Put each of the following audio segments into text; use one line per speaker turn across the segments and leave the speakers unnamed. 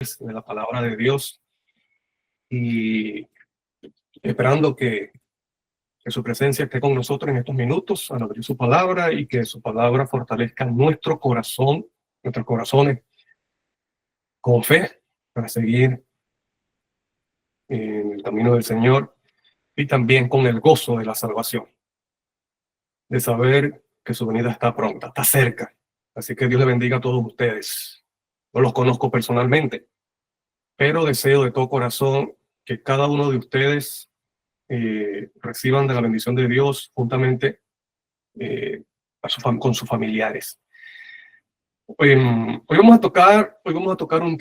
de la palabra de Dios y esperando que su presencia esté con nosotros en estos minutos al abrir su palabra y que su palabra fortalezca nuestro corazón, nuestros corazones con fe para seguir en el camino del Señor y también con el gozo de la salvación, de saber que su venida está pronta, está cerca. Así que Dios le bendiga a todos ustedes. No los conozco personalmente, pero deseo de todo corazón que cada uno de ustedes reciban de la bendición de Dios juntamente con sus familiares. Hoy vamos a tocar un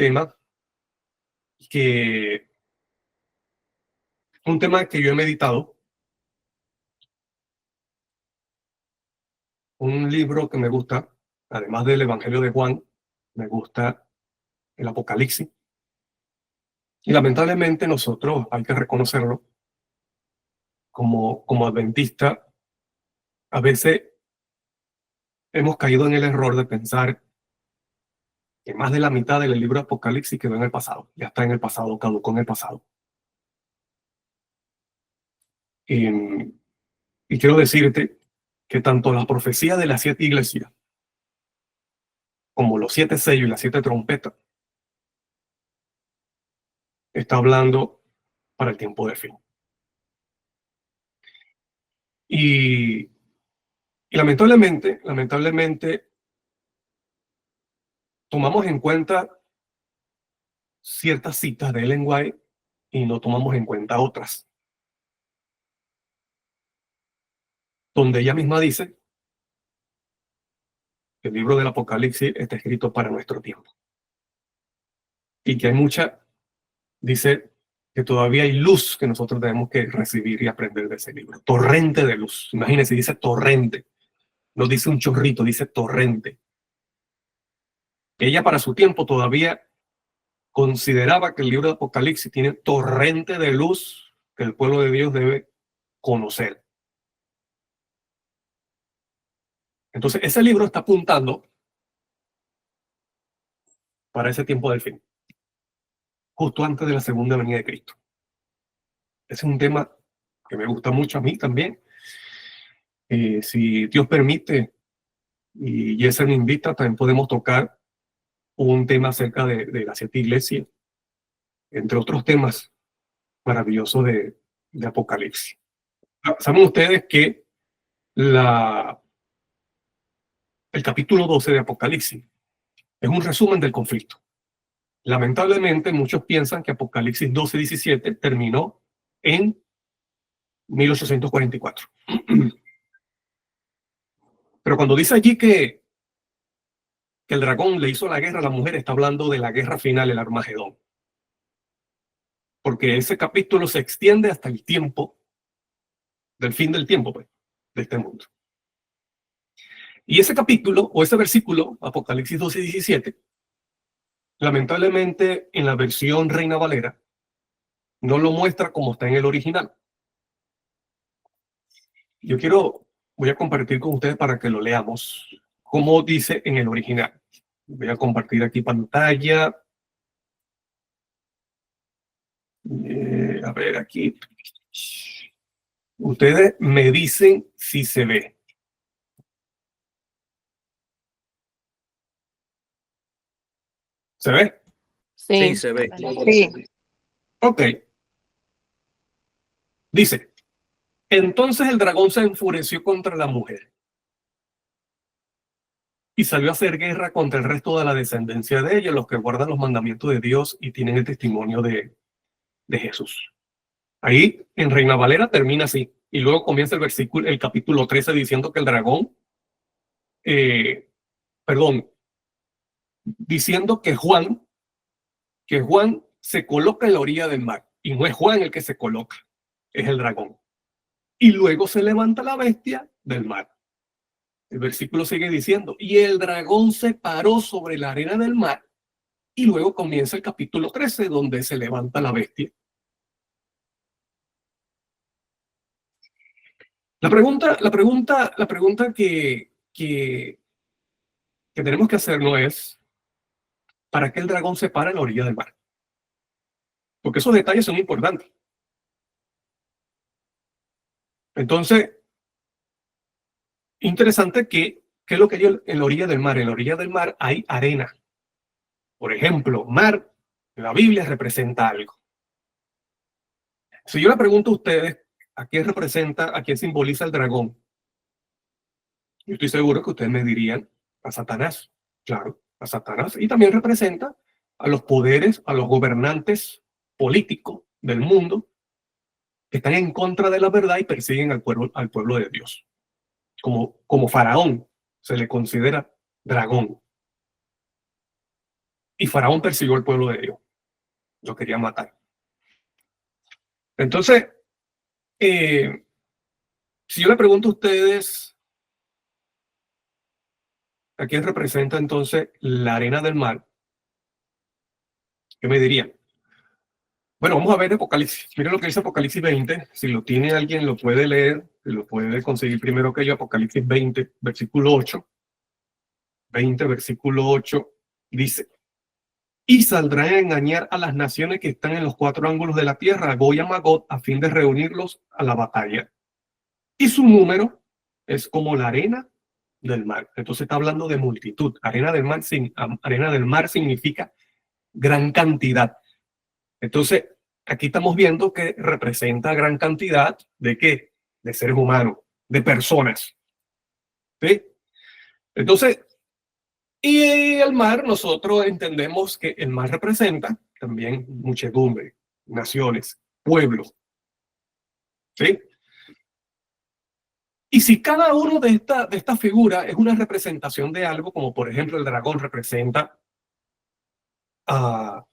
tema que yo he meditado, un libro que me gusta, además del Evangelio de Juan, me gusta el Apocalipsis. Y lamentablemente nosotros, hay que reconocerlo, como adventistas, a veces hemos caído en el error de pensar que más de la mitad del libro de Apocalipsis quedó en el pasado, ya está en el pasado, caducó en el pasado. Y quiero decirte que tanto la profecía de las 7 iglesias como los 7 sellos y las 7 trompetas está hablando para el tiempo del fin. Y lamentablemente, tomamos en cuenta ciertas citas de Ellen White y no tomamos en cuenta otras, donde ella misma dice que el libro del Apocalipsis está escrito para nuestro tiempo. Y que dice que todavía hay luz que nosotros tenemos que recibir y aprender de ese libro. Torrente de luz. Imagínense, dice torrente. No dice un chorrito, dice torrente. Ella para su tiempo todavía consideraba que el libro de Apocalipsis tiene torrente de luz que el pueblo de Dios debe conocer. Entonces, ese libro está apuntando para ese tiempo del fin, justo antes de la segunda venida de Cristo. Ese es un tema que me gusta mucho a mí también. Si Dios permite y Yesser me invita, también podemos tocar un tema acerca de las 7 iglesias, entre otros temas maravillosos de Apocalipsis. Saben ustedes que el capítulo 12 de Apocalipsis es un resumen del conflicto. Lamentablemente, muchos piensan que Apocalipsis 12:17 terminó en 1844. Pero cuando dice allí que el dragón le hizo la guerra a la mujer, está hablando de la guerra final, el Armagedón. Porque ese capítulo se extiende hasta el tiempo del fin del tiempo, pues, de este mundo. Y ese capítulo, o ese versículo, Apocalipsis 12:17, lamentablemente en la versión Reina Valera, no lo muestra como está en el original. Voy a compartir con ustedes para que lo leamos, como dice en el original. Voy a compartir aquí pantalla. A ver, aquí. Ustedes me dicen si se ve. ¿Se ve?
Sí, se ve.
Sí.
Ok. Dice, entonces el dragón se enfureció contra la mujer y salió a hacer guerra contra el resto de la descendencia de ella, los que guardan los mandamientos de Dios y tienen el testimonio de Jesús. Ahí en Reina Valera termina así. Y luego comienza el capítulo 13 diciendo que el dragón, diciendo que Juan se coloca en la orilla del mar. Y no es Juan el que se coloca, es el dragón. Y luego se levanta la bestia del mar. El versículo sigue diciendo, y el dragón se paró sobre la arena del mar. Y luego comienza el capítulo 13, donde se levanta la bestia. La pregunta que tenemos que hacernos es, para que el dragón se para en la orilla del mar. Porque esos detalles son importantes. Entonces, interesante que, ¿qué es lo que hay en la orilla del mar? En la orilla del mar hay arena. Por ejemplo, mar, en la Biblia representa algo. Si yo le pregunto a ustedes, ¿a quién representa, a quién simboliza el dragón? Yo estoy seguro que ustedes me dirían a Satanás. Claro, a Satanás. Y también representa a los poderes, a los gobernantes políticos del mundo que están en contra de la verdad y persiguen al pueblo de Dios. Como Faraón se le considera dragón. Y Faraón persiguió al pueblo de Dios. Lo quería matar. Entonces, si yo le pregunto a ustedes, ¿a quién representa entonces la arena del mar? ¿Qué me dirían? Bueno, vamos a ver Apocalipsis. Miren lo que dice Apocalipsis 20. Si lo tiene alguien, lo puede leer, lo puede conseguir primero que yo. Apocalipsis 20, versículo 8. 20, versículo 8, dice: y saldrá a engañar a las naciones que están en los cuatro ángulos de la tierra, a Gog y a Magog, a fin de reunirlos a la batalla. Y su número es como la arena del mar. Entonces está hablando de multitud. Arena del mar significa gran cantidad. Entonces, aquí estamos viendo que representa gran cantidad de ¿qué? De seres humanos, de personas. ¿Sí? Entonces, y el mar, nosotros entendemos que el mar representa también muchedumbre, naciones, pueblos. ¿Sí? Y si cada uno de estas figuras es una representación de algo, como por ejemplo el dragón representa a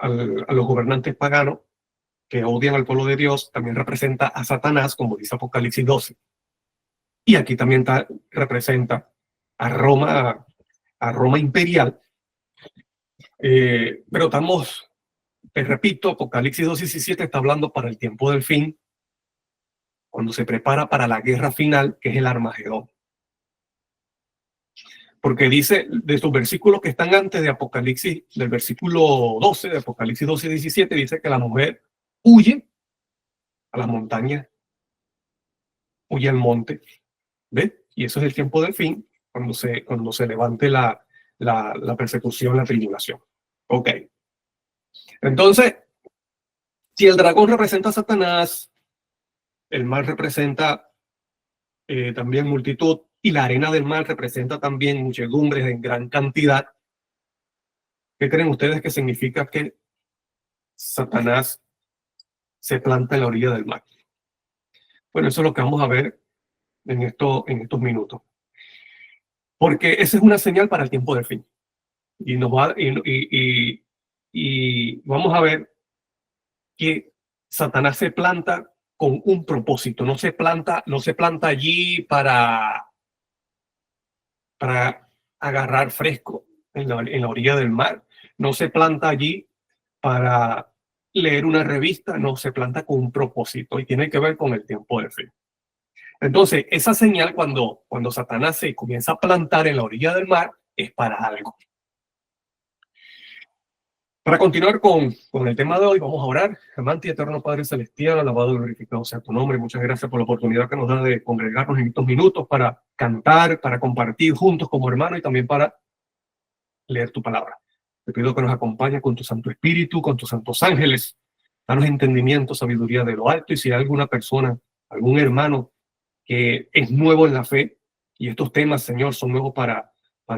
los gobernantes paganos que odian al pueblo de Dios, también representa a Satanás, como dice Apocalipsis 12. Y aquí también representa a Roma imperial. Pero estamos, te repito, Apocalipsis 2:17 está hablando para el tiempo del fin, cuando se prepara para la guerra final, que es el Armagedón. Porque dice, de sus versículos que están antes de Apocalipsis, del versículo 12, de Apocalipsis 12:17, dice que la mujer huye a las montañas, huye al monte, ¿ves? Y eso es el tiempo del fin, cuando se levante la persecución, la tribulación. Ok. Entonces, si el dragón representa a Satanás, el mar representa también multitud, y la arena del mar representa también muchedumbres en gran cantidad, ¿qué creen ustedes que significa que Satanás se planta en la orilla del mar? Bueno, eso es lo que vamos a ver en estos minutos. Porque esa es una señal para el tiempo del fin. Y vamos a ver que Satanás se planta con un propósito. No se planta allí para agarrar fresco en la orilla del mar. No se planta allí para leer una revista. No, se planta con un propósito y tiene que ver con el tiempo del fin. Entonces, esa señal cuando Satanás se comienza a plantar en la orilla del mar es para algo. Para continuar con el tema de hoy, vamos a orar. Amante y eterno Padre Celestial, alabado y glorificado sea tu nombre. Muchas gracias por la oportunidad que nos da de congregarnos en estos minutos para cantar, para compartir juntos como hermanos y también para leer tu palabra. Te pido que nos acompañes con tu Santo Espíritu, con tus santos ángeles. Danos entendimiento, sabiduría de lo alto. Y si hay alguna persona, algún hermano que es nuevo en la fe y estos temas, Señor, son nuevos para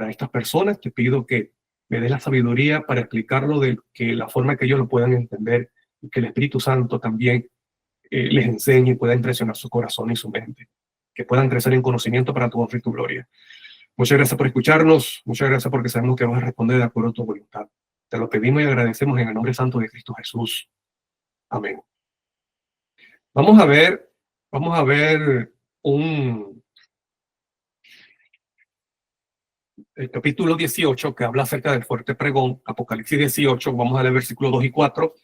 estas personas, te pido que me des la sabiduría para explicarlo de que la forma que ellos lo puedan entender y que el Espíritu Santo también les enseñe y pueda impresionar su corazón y su mente, que puedan crecer en conocimiento para tu honra y tu gloria. Muchas gracias por escucharnos, muchas gracias porque sabemos que vas a responder de acuerdo a tu voluntad. Te lo pedimos y agradecemos en el nombre santo de Cristo Jesús. Amén. Vamos a ver el capítulo 18, que habla acerca del fuerte pregón, Apocalipsis 18, vamos a leer versículos 2 y 4,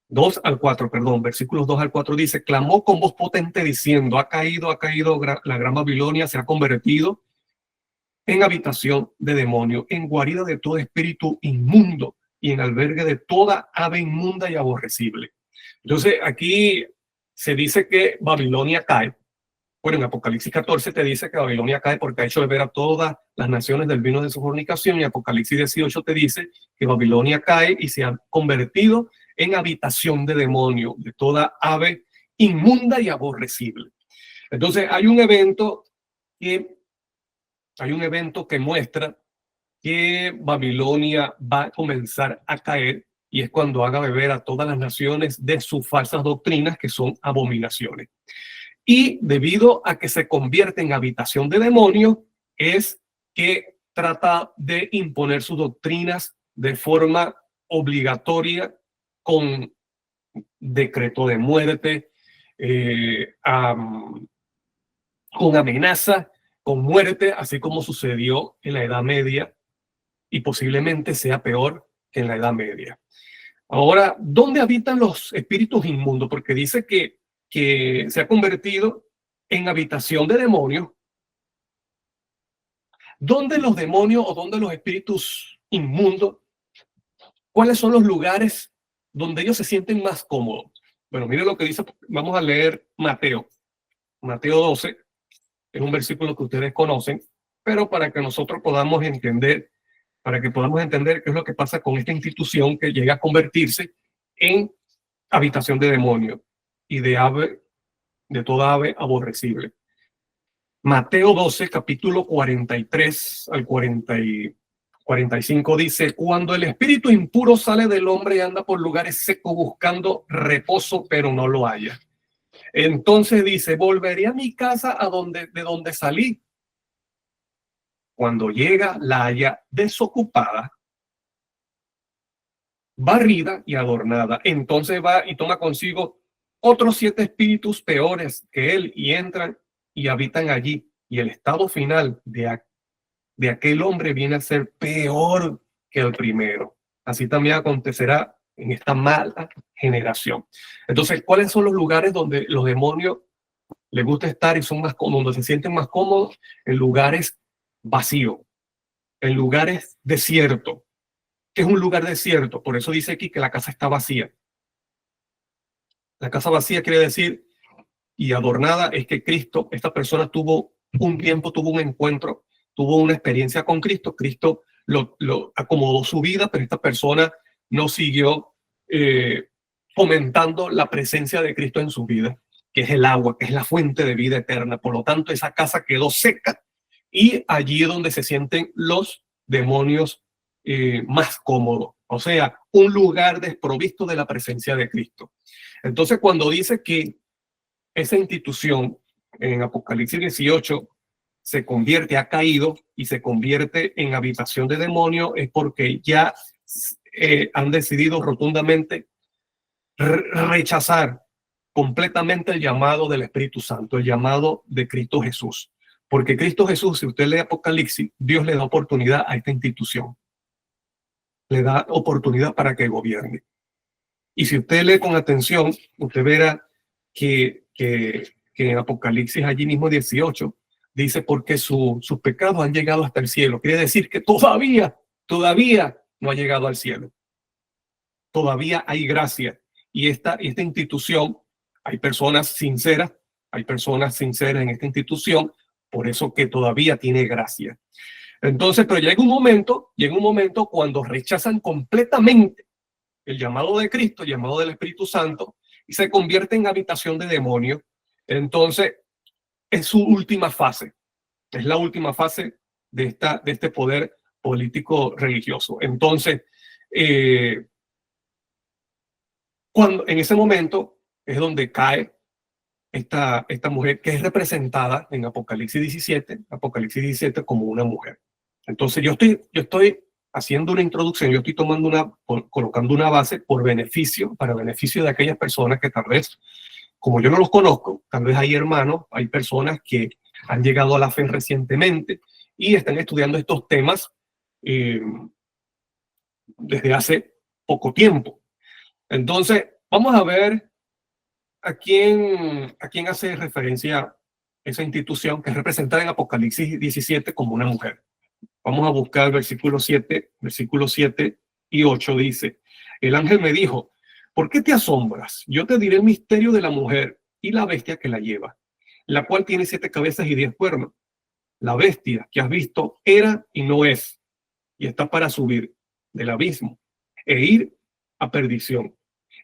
2 al 4, perdón, versículos 2 al 4 dice: clamó con voz potente diciendo, ha caído la gran Babilonia, se ha convertido en habitación de demonio, en guarida de todo espíritu inmundo y en albergue de toda ave inmunda y aborrecible. Entonces, aquí se dice que Babilonia cae. Bueno, en Apocalipsis 14 te dice que Babilonia cae porque ha hecho beber a todas las naciones del vino de su fornicación, y Apocalipsis 18 te dice que Babilonia cae y se ha convertido en habitación de demonio, de toda ave inmunda y aborrecible. Entonces, hay un evento que muestra que Babilonia va a comenzar a caer, y es cuando haga beber a todas las naciones de sus falsas doctrinas, que son abominaciones. Y debido a que se convierte en habitación de demonios, es que trata de imponer sus doctrinas de forma obligatoria, con decreto de muerte, con amenaza, con muerte, así como sucedió en la Edad Media, y posiblemente sea peor que en la Edad Media. Ahora, ¿dónde habitan los espíritus inmundos? Porque dice que se ha convertido en habitación de demonios. ¿Dónde los demonios o dónde los espíritus inmundos? ¿Cuáles son los lugares donde ellos se sienten más cómodos? Bueno, miren lo que dice. Vamos a leer Mateo 12, es un versículo que ustedes conocen, pero para que nosotros podamos entender, qué es lo que pasa con esta institución que llega a convertirse en habitación de demonios y de toda ave aborrecible. Mateo 12, capítulo 43 al 45 dice: cuando el espíritu impuro sale del hombre y anda por lugares secos buscando reposo, pero no lo halla. Entonces dice: volveré a mi casa de donde salí. Cuando llega, la halla desocupada, barrida y adornada. Entonces va y toma consigo otros 7 espíritus peores que él, y entran y habitan allí. Y el estado final de aquel hombre viene a ser peor que el primero. Así también acontecerá en esta mala generación. Entonces, ¿cuáles son los lugares donde los demonios les gusta estar y son más cómodos, donde se sienten más cómodos? En lugares vacíos, en lugares desiertos. ¿Qué es un lugar desierto? Por eso dice aquí que la casa está vacía. La casa vacía quiere decir, y adornada, es que Cristo, esta persona tuvo un tiempo, tuvo un encuentro, tuvo una experiencia con Cristo. Cristo lo acomodó su vida, pero esta persona no siguió fomentando la presencia de Cristo en su vida, que es el agua, que es la fuente de vida eterna. Por lo tanto, esa casa quedó seca, y allí es donde se sienten los demonios más cómodos. O sea, un lugar desprovisto de la presencia de Cristo. Entonces, cuando dice que esa institución en Apocalipsis 18 ha caído y se convierte en habitación de demonio, es porque ya han decidido rotundamente rechazar completamente el llamado del Espíritu Santo, el llamado de Cristo Jesús. Porque Cristo Jesús, si usted lee Apocalipsis, Dios le da oportunidad a esta institución. Le da oportunidad para que gobierne. Y si usted lee con atención, usted verá que en Apocalipsis, allí mismo 18, dice: porque sus pecados han llegado hasta el cielo. Quiere decir que todavía no ha llegado al cielo. Todavía hay gracia. Y esta institución, hay personas sinceras en esta institución, por eso que todavía tiene gracia. Entonces, pero llega un momento cuando rechazan completamente el llamado de Cristo, el llamado del Espíritu Santo, y se convierte en habitación de demonios. Entonces, es su última fase, es la última fase de este poder político religioso. Entonces, en ese momento es donde cae esta mujer, que es representada en Apocalipsis 17 como una mujer. Entonces, yo estoy haciendo una introducción, yo estoy colocando una base para beneficio de aquellas personas que tal vez, como yo no los conozco, tal vez hay hermanos, hay personas que han llegado a la fe recientemente y están estudiando estos temas desde hace poco tiempo. Entonces, vamos a ver a quién hace referencia esa institución, que es representada en Apocalipsis 17 como una mujer. Vamos a buscar versículo 7 y 8 dice, el ángel me dijo, ¿por qué te asombras? Yo te diré el misterio de la mujer y la bestia que la lleva, la cual tiene 7 cabezas y 10 cuernos. La bestia que has visto era y no es, y está para subir del abismo e ir a perdición.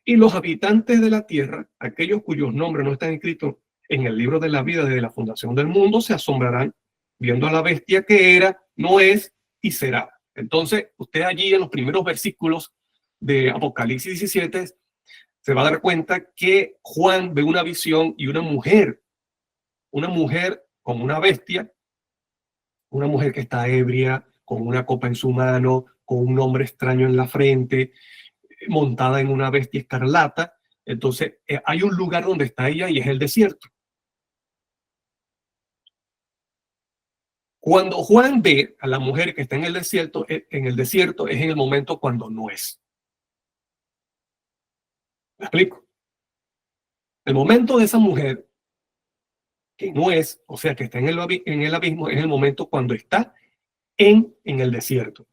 Y los habitantes de la tierra, aquellos cuyos nombres no están escritos en el libro de la vida desde la fundación del mundo, se asombrarán viendo a la bestia que era, no es y será. Entonces, usted allí en los primeros versículos de Apocalipsis 17 se va a dar cuenta que Juan ve una visión y una mujer como una bestia, una mujer que está ebria, con una copa en su mano, con un nombre extraño en la frente, montada en una bestia escarlata. Entonces, hay un lugar donde está ella y es el desierto. Cuando Juan ve a la mujer que está en el desierto es en el momento cuando no es. ¿Me explico? El momento de esa mujer que no es, o sea, que está en el abismo, es el momento cuando está en el desierto.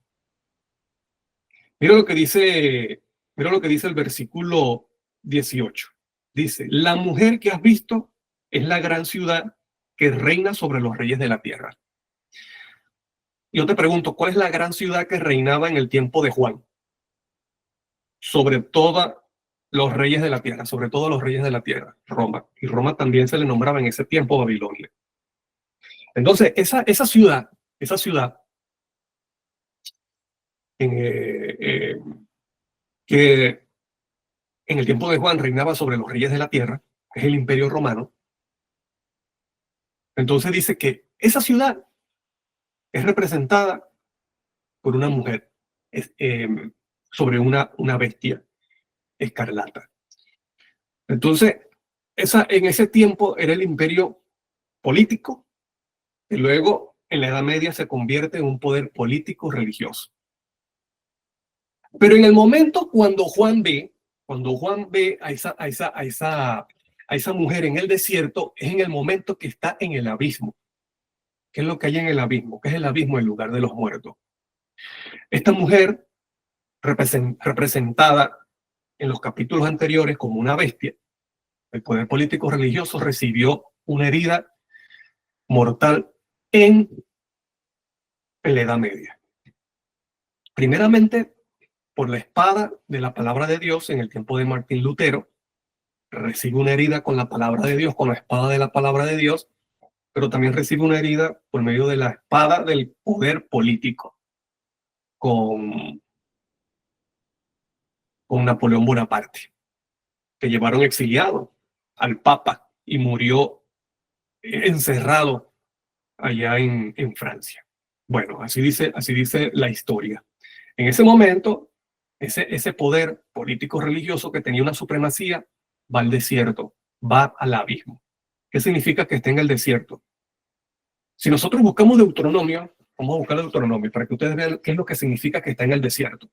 Mira lo que dice, mira lo que dice el versículo 18. Dice, la mujer que has visto es la gran ciudad que reina sobre los reyes de la tierra. Yo te pregunto, ¿cuál es la gran ciudad que reinaba en el tiempo de Juan? Sobre todos los reyes de la tierra, sobre todos los reyes de la tierra, Roma. Y Roma también se le nombraba en ese tiempo Babilonia. Entonces, esa ciudad eh, eh, que en el tiempo de Juan reinaba sobre los reyes de la tierra, es el Imperio Romano. Entonces dice que esa ciudad es representada por una mujer sobre una bestia escarlata. Entonces, en ese tiempo era el imperio político, y luego en la Edad Media se convierte en un poder político religioso. Pero en el momento cuando Juan ve a esa mujer en el desierto, es en el momento que está en el abismo. ¿Qué es lo que hay en el abismo? ¿Qué es el abismo? El lugar de los muertos. Esta mujer, representada en los capítulos anteriores como una bestia, el poder político religioso recibió una herida mortal en la Edad Media. Primeramente, por la espada de la palabra de Dios en el tiempo de Martín Lutero, recibe una herida con la palabra de Dios, con la espada de la palabra de Dios, pero también recibe una herida por medio de la espada del poder político con Napoleón Bonaparte, que llevaron exiliado al Papa y murió encerrado allá en Francia. Bueno, así dice la historia. En ese momento, ese poder político religioso que tenía una supremacía va al desierto, va al abismo. ¿Qué significa que esté en el desierto? Si nosotros buscamos Deuteronomio, vamos a buscar Deuteronomio para que ustedes vean qué es lo que significa que está en el desierto.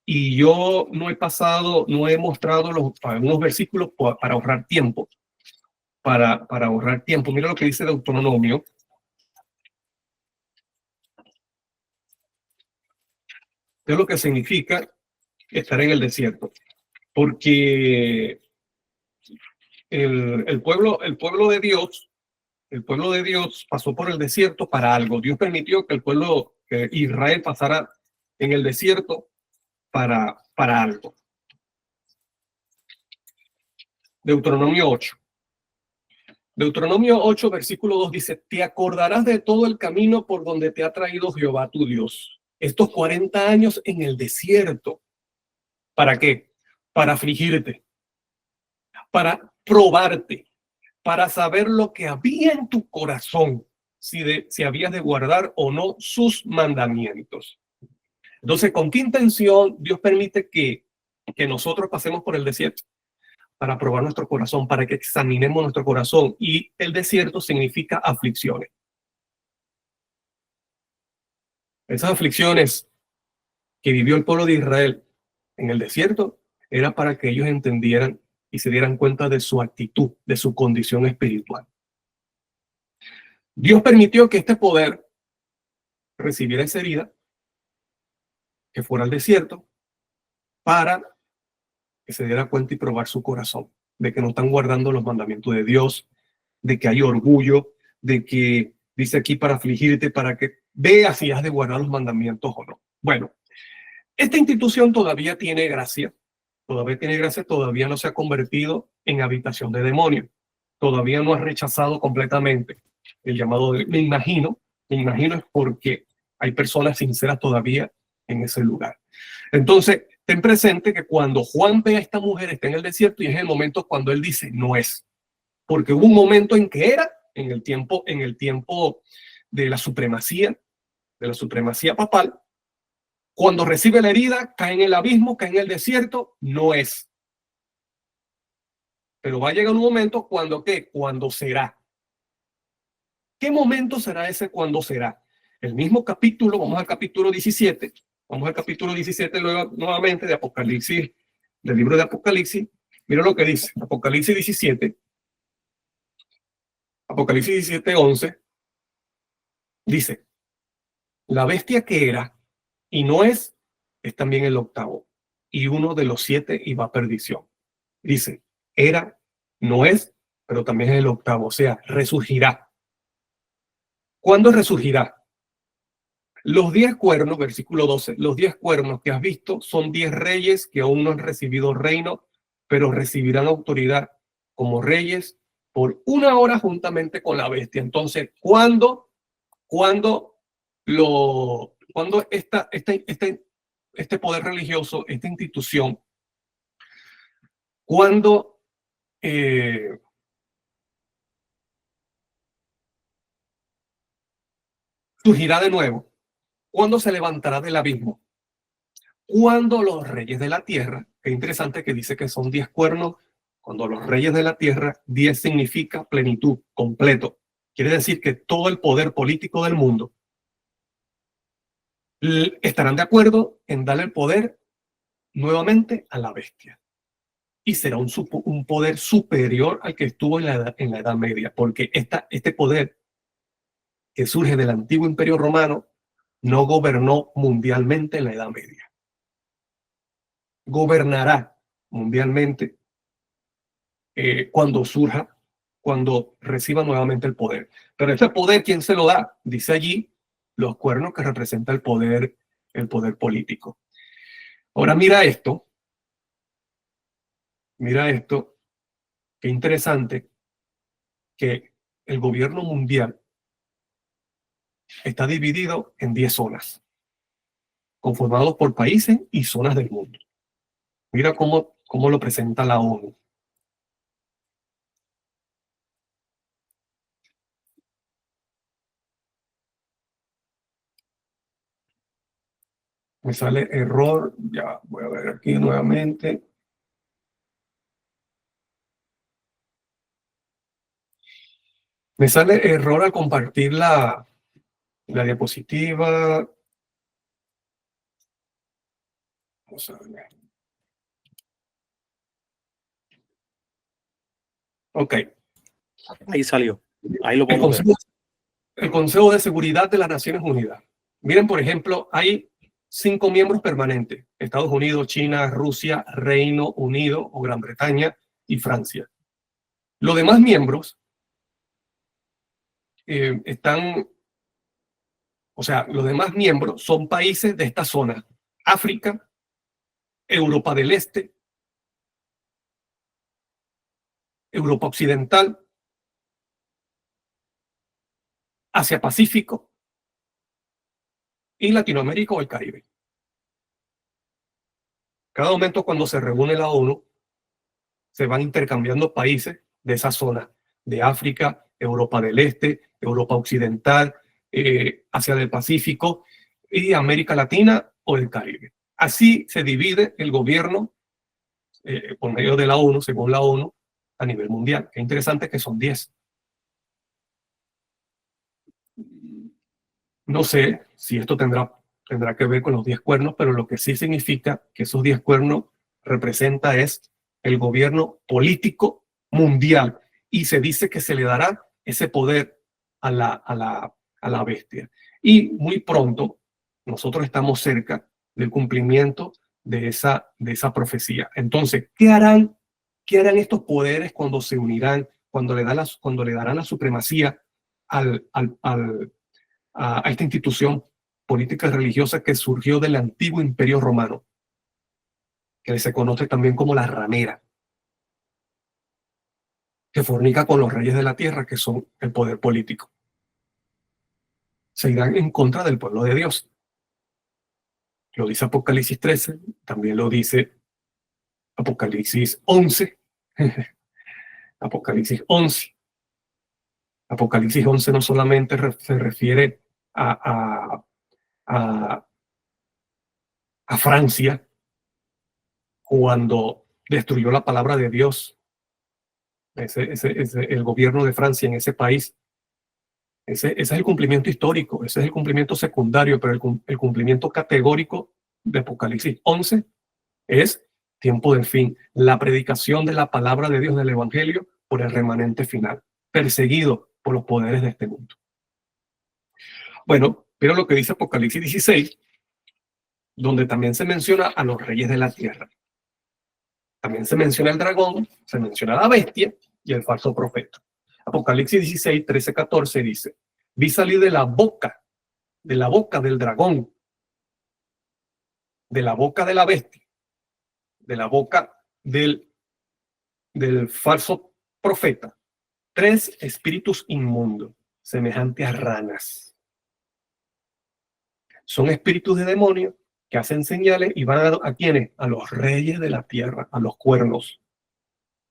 Y yo no he mostrado algunos versículos para ahorrar tiempo. Para ahorrar tiempo. Mira lo que dice Deuteronomio. ¿Qué es lo que significa estar en el desierto? Porque el pueblo de Dios pasó por el desierto para algo. Dios permitió que el pueblo que Israel pasara en el desierto para algo. Deuteronomio 8. Deuteronomio 8, versículo 2 dice, te acordarás de todo el camino por donde te ha traído Jehová tu Dios, estos 40 años en el desierto. ¿Para qué? Para afligirte, para probarte, para saber lo que había en tu corazón, si habías de guardar o no sus mandamientos. Entonces, ¿con qué intención Dios permite que nosotros pasemos por el desierto? Para probar nuestro corazón, para que examinemos nuestro corazón. Y el desierto significa aflicciones. Esas aflicciones que vivió el pueblo de Israel en el desierto era para que ellos entendieran y se dieran cuenta de su actitud, de su condición espiritual. Dios permitió que este poder recibiera esa herida, que fuera al desierto, para que se diera cuenta y probar su corazón, de que no están guardando los mandamientos de Dios, de que hay orgullo, de que dice aquí para afligirte, para que veas si has de guardar los mandamientos o no. Bueno, esta institución todavía tiene gracia, todavía no se ha convertido en habitación de demonios, todavía no ha rechazado completamente el llamado de, me imagino es porque hay personas sinceras todavía en ese lugar. Entonces, ten presente que cuando Juan ve a esta mujer, está en el desierto y es el momento cuando él dice, no es. Porque hubo un momento en que era, en el tiempo de la supremacía papal, cuando recibe la herida, cae en el abismo, cae en el desierto, no es. Pero va a llegar un momento cuando, ¿qué? Cuando será. ¿Qué momento será ese cuando será? El mismo capítulo, vamos al capítulo 17, nuevamente de Apocalipsis, del libro de Apocalipsis. Mira lo que dice, Apocalipsis 17, 11, dice, la bestia que era y no es también el octavo, y uno de los 7 iba a perdición. Dice, era, no es, pero también es el octavo, o sea, resurgirá. ¿Cuándo resurgirá? Los 10 cuernos, versículo 12, los 10 cuernos que has visto son 10 reyes que aún no han recibido reino, pero recibirán autoridad como reyes por 1 hora juntamente con la bestia. Entonces, ¿cuándo este poder religioso, esta institución, cuándo surgirá de nuevo? ¿Cuándo se levantará del abismo? Cuando los reyes de la tierra, qué interesante que dice que son 10 cuernos, cuando los reyes de la tierra, 10 significa plenitud, completo. Quiere decir que todo el poder político del mundo estarán de acuerdo en darle el poder nuevamente a la bestia. Y será un poder superior al que estuvo en la Edad Media, porque este poder que surge del antiguo Imperio Romano no gobernó mundialmente en la Edad Media. Gobernará mundialmente cuando reciba nuevamente el poder. Pero ese poder, ¿quién se lo da? Dice allí los cuernos que representa el poder político. Ahora mira esto, qué interesante que el gobierno mundial está dividido en 10 zonas, conformados por países y zonas del mundo. Mira cómo lo presenta la ONU. Me sale error, ya voy a ver aquí nuevamente. Me sale error al compartir la diapositiva. Vamos a ver. Ok.
Ahí salió. Ahí lo podemos ver.
El Consejo de Seguridad de las Naciones Unidas. Miren, por ejemplo, hay 5 miembros permanentes: Estados Unidos, China, Rusia, Reino Unido o Gran Bretaña y Francia. Los demás miembros los demás miembros son países de esta zona: África, Europa del Este, Europa Occidental, Asia Pacífico y Latinoamérica o el Caribe. Cada momento cuando se reúne la ONU, se van intercambiando países de esa zona, de África, Europa del Este, Europa Occidental, Asia del Pacífico y América Latina o el Caribe. Así se divide el gobierno por medio de la ONU, según la ONU, a nivel mundial. Qué interesante que son 10. No sé si esto tendrá que ver con los 10 cuernos, pero lo que sí significa que esos 10 cuernos representa es el gobierno político mundial, y se dice que se le dará ese poder a la bestia. Y muy pronto nosotros estamos cerca del cumplimiento de esa profecía. Entonces, ¿qué harán estos poderes cuando se unirán, cuando le darán la supremacía a esta institución política y religiosa que surgió del antiguo Imperio Romano, que se conoce también como la ramera, que fornica con los reyes de la tierra, que son el poder político? Se irán en contra del pueblo de Dios. Lo dice Apocalipsis 13, también lo dice Apocalipsis 11. Apocalipsis 11. Apocalipsis 11 no solamente se refiere a Francia, cuando destruyó la palabra de Dios, el gobierno de Francia en ese país. Ese es el cumplimiento histórico, ese es el cumplimiento secundario, pero el cumplimiento categórico de Apocalipsis 11 es tiempo del fin, la predicación de la palabra de Dios, del evangelio, por el remanente final, perseguido por los poderes de este mundo. Bueno, pero lo que dice Apocalipsis 16, donde también se menciona a los reyes de la tierra. También se menciona el dragón, se menciona la bestia y el falso profeta. Apocalipsis 16, 13, 14 dice: vi salir de la boca del dragón, de la boca de la bestia, de la boca del falso profeta, 3 espíritus inmundos, semejantes a ranas. Son espíritus de demonios que hacen señales y van a quienes, a los reyes de la tierra, a los cuernos,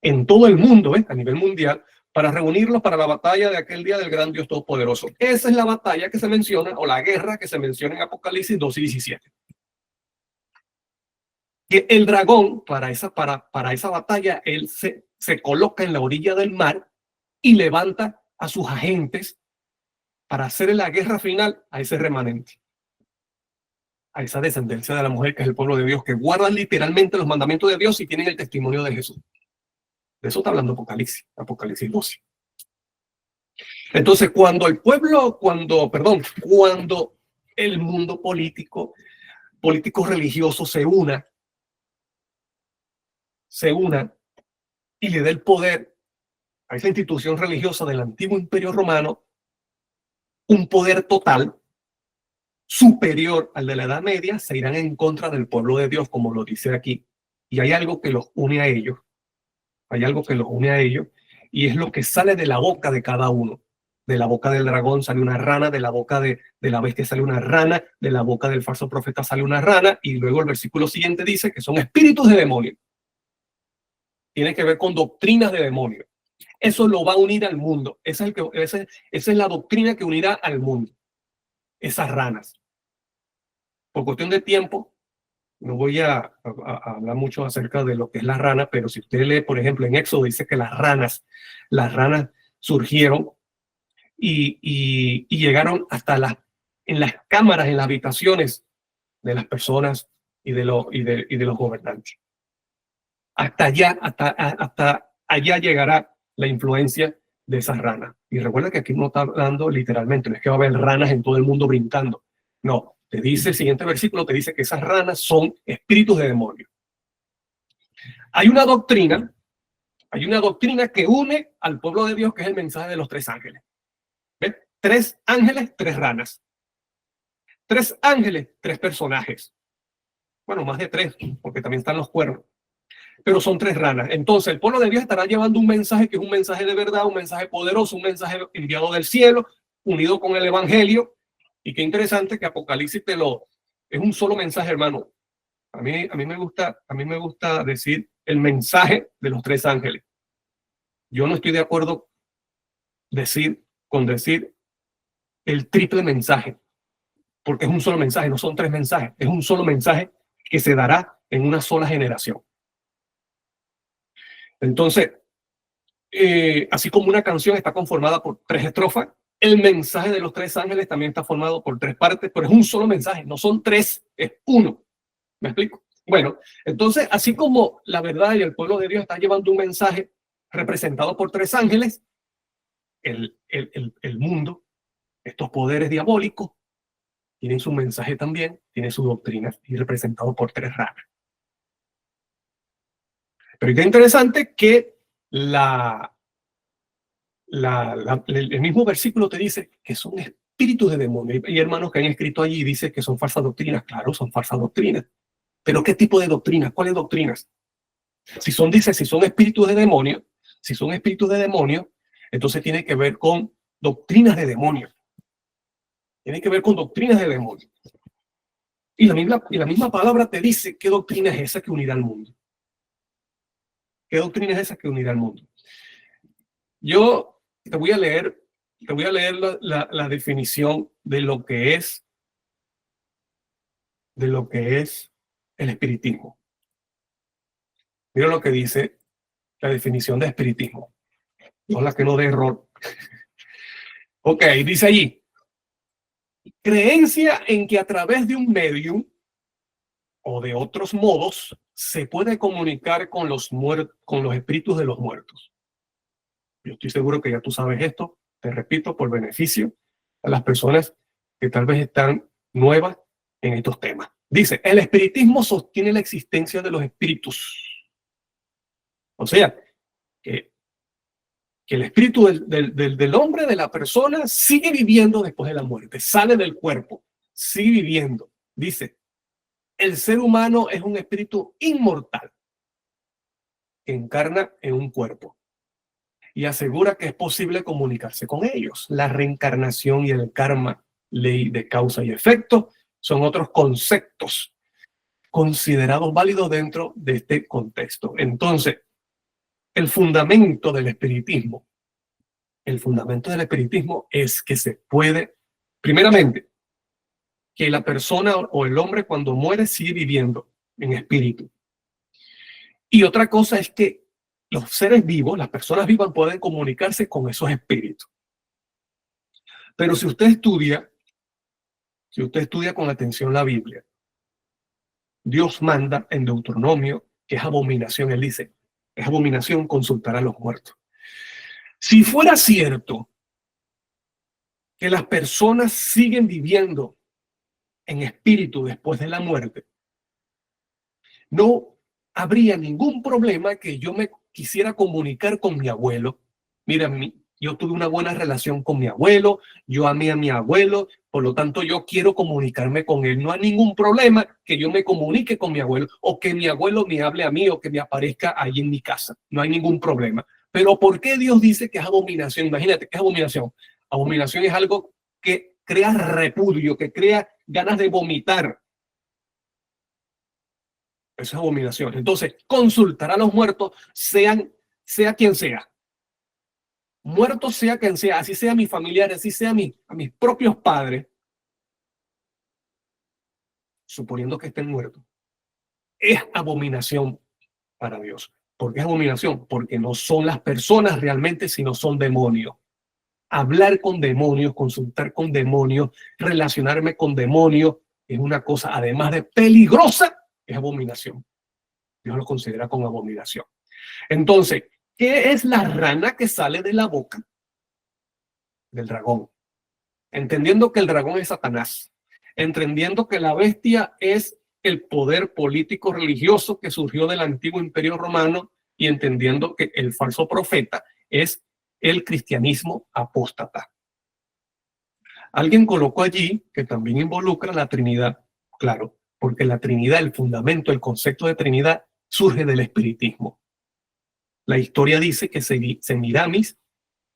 en todo el mundo, a nivel mundial, para reunirlos para la batalla de aquel día del gran Dios Todopoderoso. Esa es la batalla que se menciona, o la guerra que se menciona en Apocalipsis 2 y 17. Que el dragón, para esa batalla, él se coloca en la orilla del mar y levanta a sus agentes para hacer la guerra final a ese remanente, a esa descendencia de la mujer que es el pueblo de Dios, que guardan literalmente los mandamientos de Dios y tienen el testimonio de Jesús. De eso está hablando Apocalipsis 12. Entonces, cuando el mundo político religioso se una y le dé el poder a esa institución religiosa del antiguo Imperio Romano, un poder total superior al de la Edad Media, se irán en contra del pueblo de Dios, como lo dice aquí. Y hay algo que los une a ellos. Y es lo que sale de la boca de cada uno. De la boca del dragón sale una rana, de la boca de la bestia sale una rana, de la boca del falso profeta sale una rana, y luego el versículo siguiente dice que son espíritus de demonio. Tiene que ver con doctrinas de demonio. Eso lo va a unir al mundo. Esa es la doctrina que unirá al mundo. Esas ranas. Por cuestión de tiempo, no voy a hablar mucho acerca de lo que es la rana, pero si usted lee, por ejemplo, en Éxodo dice que las ranas surgieron y llegaron hasta en las cámaras, en las habitaciones de las personas y de los gobernantes. Hasta allá llegará la influencia de esas ranas. Y recuerda que aquí no está hablando literalmente, no es que va a haber ranas en todo el mundo brincando. No, te dice el siguiente versículo, te dice que esas ranas son espíritus de demonio. Hay una doctrina que une al pueblo de Dios, que es el mensaje de los 3 ángeles. ¿Ves? 3 ángeles, 3 ranas. 3 ángeles, 3 personajes. Bueno, más de 3, porque también están los cuernos. Pero son 3 ranas. Entonces el pueblo de Dios estará llevando un mensaje que es un mensaje de verdad, un mensaje poderoso, un mensaje enviado del cielo, unido con el evangelio. Y qué interesante que Apocalipsis es un solo mensaje, hermano. A mí me gusta decir el mensaje de los 3 ángeles. Yo no estoy de acuerdo con decir el triple mensaje, porque es un solo mensaje, no son 3 mensajes, es un solo mensaje que se dará en una sola generación. Entonces, así como una canción está conformada por 3 estrofas, el mensaje de los 3 ángeles también está formado por 3 partes, pero es un solo mensaje, no son 3, es uno. ¿Me explico? Bueno, entonces, así como la verdad y el pueblo de Dios está llevando un mensaje representado por 3 ángeles, el mundo, estos poderes diabólicos, tienen su mensaje también, tienen su doctrina, y representado por 3 ranas. Pero es interesante que el mismo versículo te dice que son espíritus de demonio. Y hermanos que han escrito allí dice que son falsas doctrinas. Claro, son falsas doctrinas. Pero ¿qué tipo de doctrinas? ¿Cuáles doctrinas? Si son espíritus de demonio, entonces tiene que ver con doctrinas de demonio. Tiene que ver con doctrinas de demonio. Y la misma palabra te dice qué doctrina es esa que unirá al mundo. ¿Qué doctrina es esa que unirá al mundo? Yo te voy a leer la definición de lo que es el espiritismo. Mira lo que dice la definición de espiritismo. No la que no dé error. Ok, dice allí: creencia en que a través de un medium o de otros modos se puede comunicar con los espíritus de los muertos. Yo estoy seguro que ya tú sabes esto, te repito, por beneficio a las personas que tal vez están nuevas en estos temas. Dice, el espiritismo sostiene la existencia de los espíritus. O sea, que el espíritu del hombre, de la persona, sigue viviendo después de la muerte, sale del cuerpo, sigue viviendo. Dice, el ser humano es un espíritu inmortal que encarna en un cuerpo, y asegura que es posible comunicarse con ellos. La reencarnación y el karma, ley de causa y efecto, son otros conceptos considerados válidos dentro de este contexto. Entonces, el fundamento del espiritismo es que se puede, primeramente, que la persona o el hombre cuando muere sigue viviendo en espíritu. Y otra cosa es que los seres vivos, las personas vivas, pueden comunicarse con esos espíritus. Pero si usted estudia con atención la Biblia, Dios manda en Deuteronomio que es abominación. Él dice, es abominación consultar a los muertos. Si fuera cierto que las personas siguen viviendo en espíritu después de la muerte, no habría ningún problema que yo me quisiera comunicar con mi abuelo. Mira, yo tuve una buena relación con mi abuelo, yo amé a mi abuelo, por lo tanto yo quiero comunicarme con él. No hay ningún problema que yo me comunique con mi abuelo o que mi abuelo me hable a mí o que me aparezca ahí en mi casa. No hay ningún problema. Pero ¿por qué Dios dice que es abominación? Imagínate, ¿qué es abominación? Abominación es algo que crea repudio, que crea ganas de vomitar. Eso es abominación. Entonces, consultar a los muertos, sea quien sea. Muertos sea quien sea, así sea mi familiar, así sea a mis propios padres, suponiendo que estén muertos, es abominación para Dios. ¿Por qué es abominación? Porque no son las personas realmente, sino son demonios. Hablar con demonios, consultar con demonios, relacionarme con demonios, es una cosa, además de peligrosa, es abominación. Dios lo considera como abominación. Entonces, ¿qué es la rana que sale de la boca del dragón? Entendiendo que el dragón es Satanás, entendiendo que la bestia es el poder político religioso que surgió del antiguo imperio romano, y entendiendo que el falso profeta es el cristianismo apóstata. Alguien colocó allí que también involucra la Trinidad, claro, porque la Trinidad, el fundamento, el concepto de Trinidad surge del espiritismo. La historia dice que Semiramis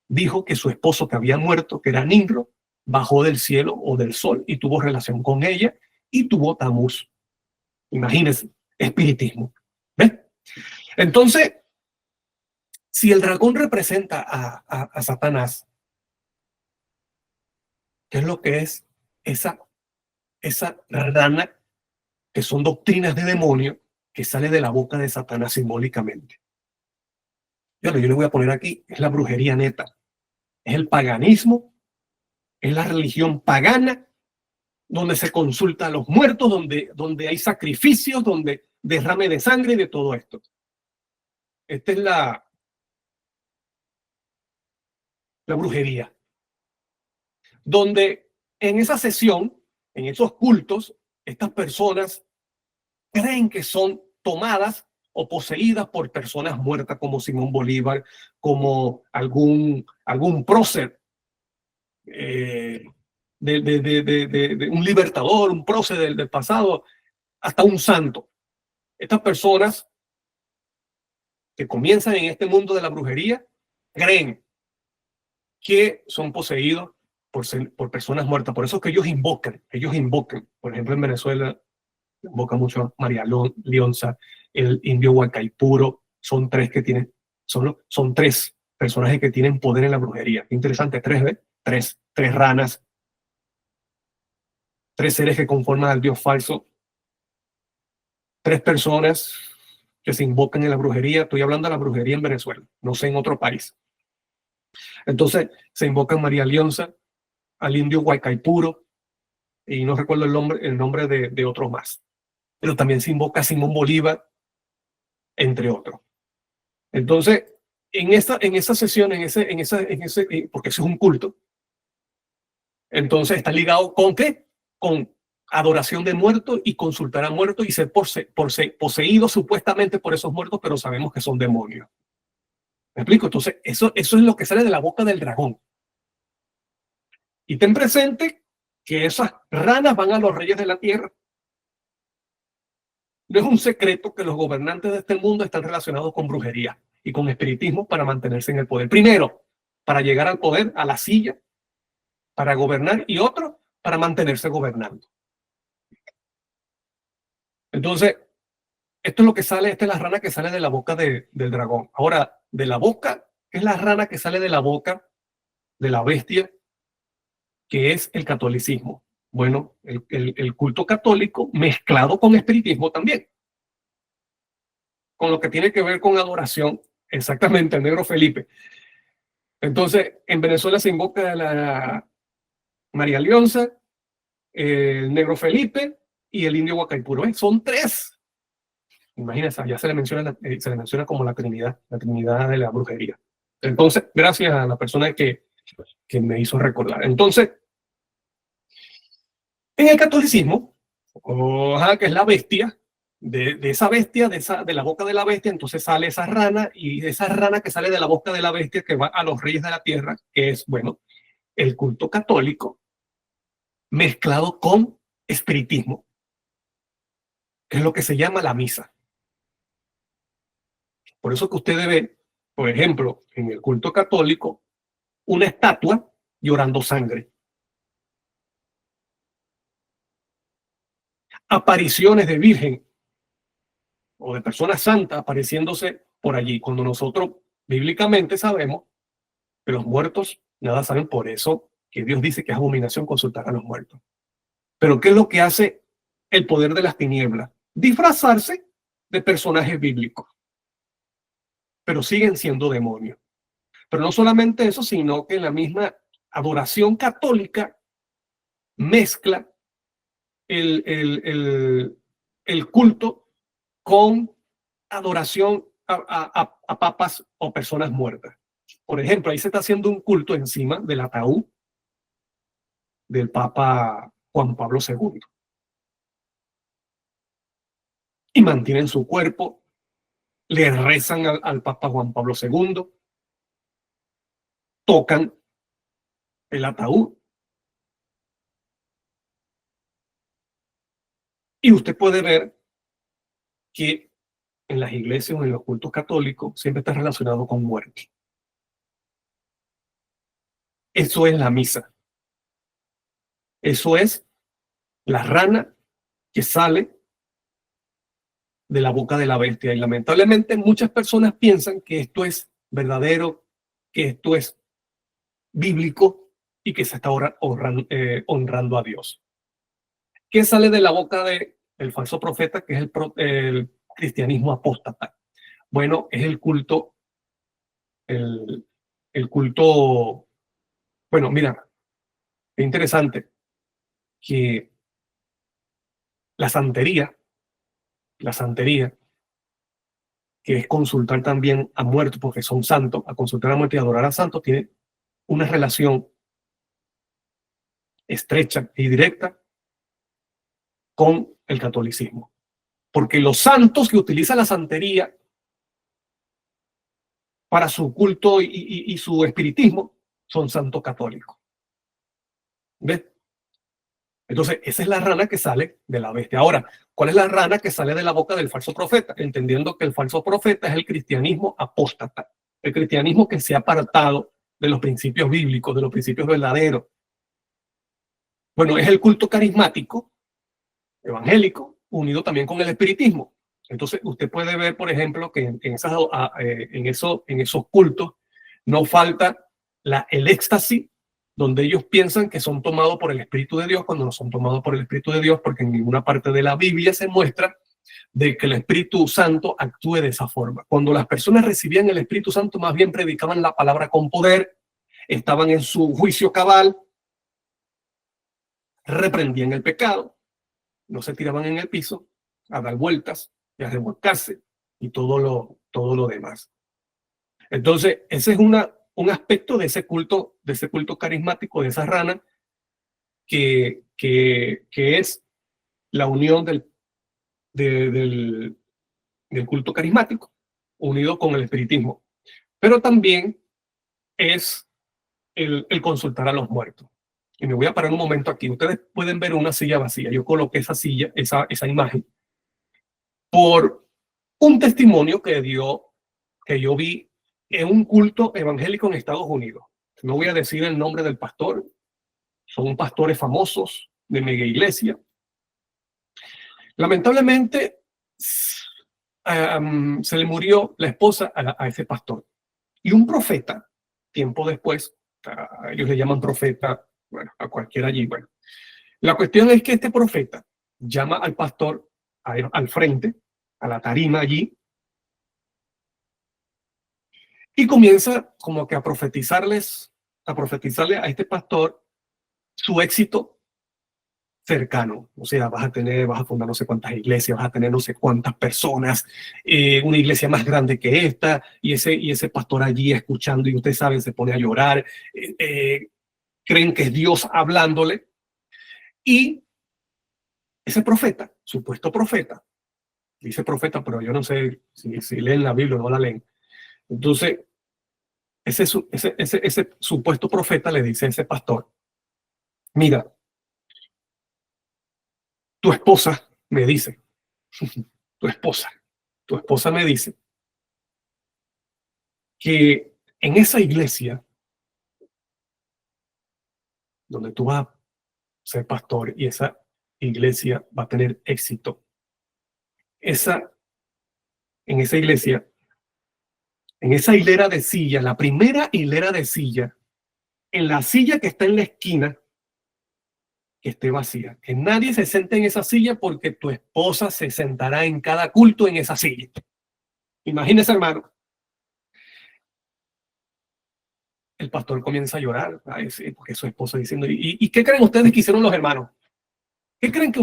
dijo que su esposo que había muerto, que era Nimrod, bajó del cielo o del sol y tuvo relación con ella y tuvo Tamuz. Imagínense, espiritismo. ¿Ves? Entonces, si el dragón representa a Satanás, ¿qué es lo que es esa rana, que son doctrinas de demonio, que sale de la boca de Satanás simbólicamente? Yo le voy a poner aquí, es la brujería neta, es el paganismo, es la religión pagana, donde se consulta a los muertos, donde hay sacrificios, donde derrame de sangre y de todo esto. Esta es la brujería. Donde en esa sesión en esos cultos, estas personas creen que son tomadas o poseídas por personas muertas como Simón Bolívar, como algún prócer, de un libertador, un prócer del pasado, hasta un santo. Estas personas que comienzan en este mundo de la brujería creen que son poseídos por personas muertas. Por eso es que ellos invocan. Por ejemplo, en Venezuela invoca mucho a María Leonza, el indio Huacaipuro. Son tres que tienen, son tres personajes que tienen poder en la brujería. Interesante, tres ranas, tres seres que conforman al dios falso, tres personas que se invocan en la brujería. Estoy hablando de la brujería en Venezuela, no sé en otro país. Entonces se invocan María Leonza, al indio Huacaipuro, y no recuerdo el nombre de otros más. Pero también se invoca a Simón Bolívar, entre otros. Entonces, en esa sesión, porque eso es un culto, entonces está ligado ¿con qué? Con adoración de muertos y consultar a muertos y ser poseído supuestamente por esos muertos, pero sabemos que son demonios. ¿Me explico? Entonces, eso es lo que sale de la boca del dragón. Y ten presente que esas ranas van a los reyes de la tierra. No es un secreto que los gobernantes de este mundo están relacionados con brujería y con espiritismo para mantenerse en el poder. Primero, para llegar al poder, a la silla, para gobernar, y otro, para mantenerse gobernando. Entonces, esto es lo que sale, esta es la rana que sale de la boca del dragón. Ahora, de la boca, ¿qué es la rana que sale de la boca de la bestia? Que es el catolicismo. Bueno, el culto católico mezclado con espiritismo también, con lo que tiene que ver con adoración, exactamente, el negro Felipe. Entonces, en Venezuela se invoca a la María Leonza, el negro Felipe y el indio Huacaipuro. Son tres. Imagínense, ya se le menciona como la Trinidad de la brujería. Entonces, gracias a la persona que me hizo recordar. Entonces, en el catolicismo, que es la bestia, de esa bestia, de la boca de la bestia, entonces sale esa rana, y esa rana que sale de la boca de la bestia que va a los reyes de la tierra, que es, bueno, el culto católico mezclado con espiritismo, que es lo que se llama la misa. Por eso que ustedes ven, por ejemplo, en el culto católico, una estatua llorando sangre. Apariciones de virgen o de personas santas apareciéndose por allí, cuando nosotros bíblicamente sabemos que los muertos nada saben. Por eso que Dios dice que es abominación consultar a los muertos. Pero ¿qué es lo que hace el poder de las tinieblas? Disfrazarse de personajes bíblicos, pero siguen siendo demonios. Pero no solamente eso, sino que la misma adoración católica mezcla el culto con adoración a papas o personas muertas. Por ejemplo, ahí se está haciendo un culto encima del ataúd del Papa Juan Pablo II. Y mantienen su cuerpo, le rezan al Papa Juan Pablo II, tocan el ataúd. Y usted puede ver que en las iglesias o en los cultos católicos siempre está relacionado con muerte. Eso es la misa. Eso es la rana que sale de la boca de la bestia. Y lamentablemente muchas personas piensan que esto es verdadero, que esto es bíblico y que se está honrando a Dios. ¿Qué sale de la boca del falso profeta, que es el cristianismo apóstata? Bueno, es el culto, el culto, bueno, mira, es interesante que la santería, que es consultar también a muertos, porque son santos, a consultar a muertos y adorar a santos, tiene una relación estrecha y directa con el catolicismo. Porque los santos que utilizan la santería para su culto y su espiritismo son santos católicos. ¿Ves? Entonces, esa es la rana que sale de la bestia. Ahora, ¿cuál es la rana que sale de la boca del falso profeta? Entendiendo que el falso profeta es el cristianismo apóstata, el cristianismo que se ha apartado de los principios bíblicos, de los principios verdaderos. Bueno, es el culto carismático, evangélico, unido también con el espiritismo. Entonces, usted puede ver, por ejemplo, que en esos cultos no falta el éxtasis, donde ellos piensan que son tomados por el Espíritu de Dios cuando no son tomados por el Espíritu de Dios, porque en ninguna parte de la Biblia se muestra de que el Espíritu Santo actúe de esa forma. Cuando las personas recibían el Espíritu Santo, más bien predicaban la palabra con poder, estaban en su juicio cabal, reprendían el pecado, no se tiraban en el piso a dar vueltas y a revolcarse y todo lo demás. Entonces, ese es un aspecto de ese culto carismático, de esa rana, que es la unión del culto carismático unido con el espiritismo. Pero también es el consultar a los muertos. Y me voy a parar un momento aquí. Ustedes pueden ver una silla vacía. Yo coloqué esa silla, esa imagen, por un testimonio que yo vi en un culto evangélico en Estados Unidos. No voy a decir el nombre del pastor. Son pastores famosos de mega iglesia. Lamentablemente, se le murió la esposa a ese pastor. Y un profeta, tiempo después, ellos le llaman profeta, bueno, a cualquiera allí. Bueno, la cuestión es que este profeta llama al pastor al frente, a la tarima allí, y comienza como que a profetizarle a este pastor su éxito cercano. O sea, vas a fundar no sé cuántas iglesias, vas a tener no sé cuántas personas, una iglesia más grande que esta, y ese pastor allí escuchando, y usted sabe, se pone a llorar, creen que es Dios hablándole, y ese profeta, supuesto profeta, dice profeta, pero yo no sé si leen la Biblia o no la leen. Entonces, ese supuesto profeta le dice a ese pastor: mira, tu esposa me dice, tu esposa me dice que en esa iglesia donde tú vas a ser pastor y esa iglesia va a tener éxito, en esa iglesia, en esa hilera de sillas, la primera hilera de sillas, en la silla que está en la esquina, que esté vacía, que nadie se siente en esa silla, porque tu esposa se sentará en cada culto en esa silla. Imagínese, hermano. El pastor comienza a llorar, porque su esposa diciendo: ¿y qué creen ustedes que hicieron los hermanos? ¿Qué creen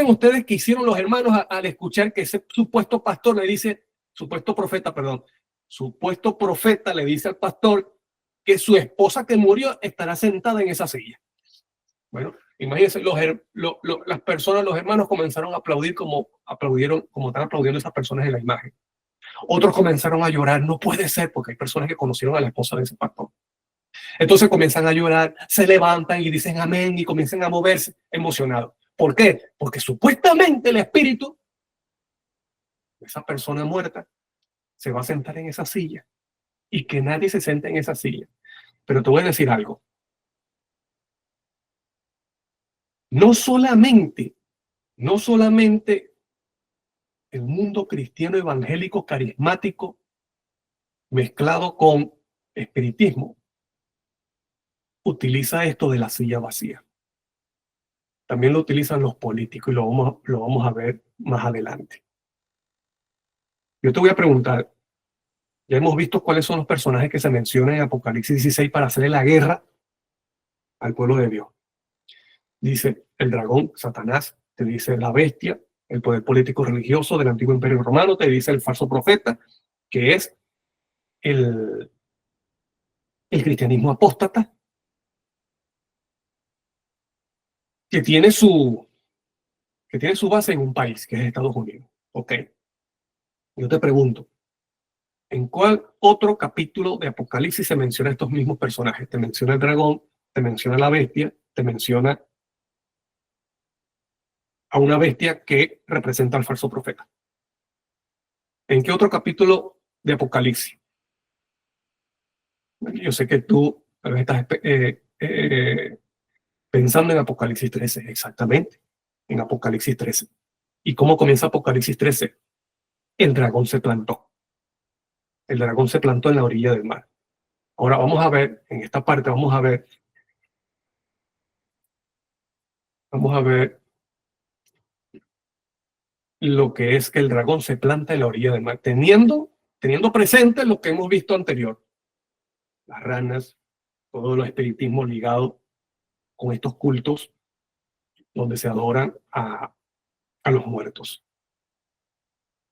ustedes que hicieron los hermanos al escuchar que ese supuesto pastor le dice, supuesto profeta le dice al pastor que su esposa que murió estará sentada en esa silla? Bueno, imagínense, las personas, los hermanos comenzaron a aplaudir como están aplaudiendo esas personas en la imagen. Otros comenzaron a llorar: no puede ser, porque hay personas que conocieron a la esposa de ese pastor. Entonces comienzan a llorar, se levantan y dicen amén y comienzan a moverse emocionados. ¿Por qué? Porque supuestamente el espíritu de esa persona muerta se va a sentar en esa silla, y que nadie se siente en esa silla. Pero te voy a decir algo. No solamente el mundo cristiano evangélico carismático mezclado con espiritismo utiliza esto de la silla vacía. También lo utilizan los políticos, y lo vamos a ver más adelante. Yo te voy a preguntar, ya hemos visto cuáles son los personajes que se mencionan en Apocalipsis 16 para hacerle la guerra al pueblo de Dios. Dice el dragón, Satanás, te dice la bestia, el poder político religioso del antiguo imperio romano, te dice el falso profeta, que es el cristianismo apóstata, que tiene su que tiene su base en un país, que es Estados Unidos. Ok. Yo te pregunto, ¿en cuál otro capítulo de Apocalipsis se menciona estos mismos personajes? Te menciona el dragón, te menciona la bestia, te menciona a una bestia que representa al falso profeta. ¿En qué otro capítulo de Apocalipsis? Yo sé que tú tal vez estás pensando en Apocalipsis 13, exactamente, en Apocalipsis 13. ¿Y cómo comienza Apocalipsis 13? El dragón se plantó. El dragón se plantó en la orilla del mar. Ahora vamos a ver, en esta parte vamos a ver lo que es que el dragón se planta en la orilla del mar, teniendo presente lo que hemos visto anterior. Las ranas, todos los espiritismos ligados con estos cultos donde se adoran a los muertos.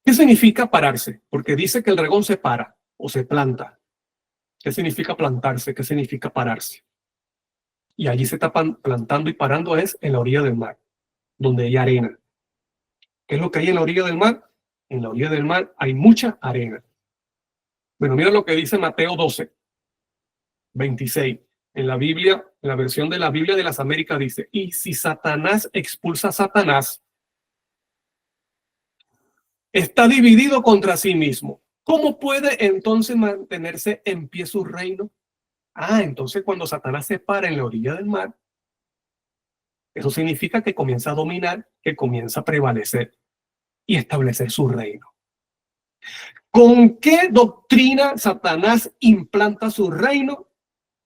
¿Qué significa pararse? Porque dice que el dragón se para o se planta. ¿Qué significa plantarse? ¿Qué significa pararse? Y allí se está plantando y parando es en la orilla del mar, donde hay arena. ¿Qué es lo que hay en la orilla del mar? En la orilla del mar hay mucha arena. Bueno, mira lo que dice Mateo 12, 26. En la Biblia, en la versión de la Biblia de las Américas dice, y si Satanás expulsa a Satanás, está dividido contra sí mismo. ¿Cómo puede entonces mantenerse en pie su reino? Entonces cuando Satanás se para en la orilla del mar, eso significa que comienza a dominar, que comienza a prevalecer y establecer su reino. ¿Con qué doctrina Satanás implanta su reino?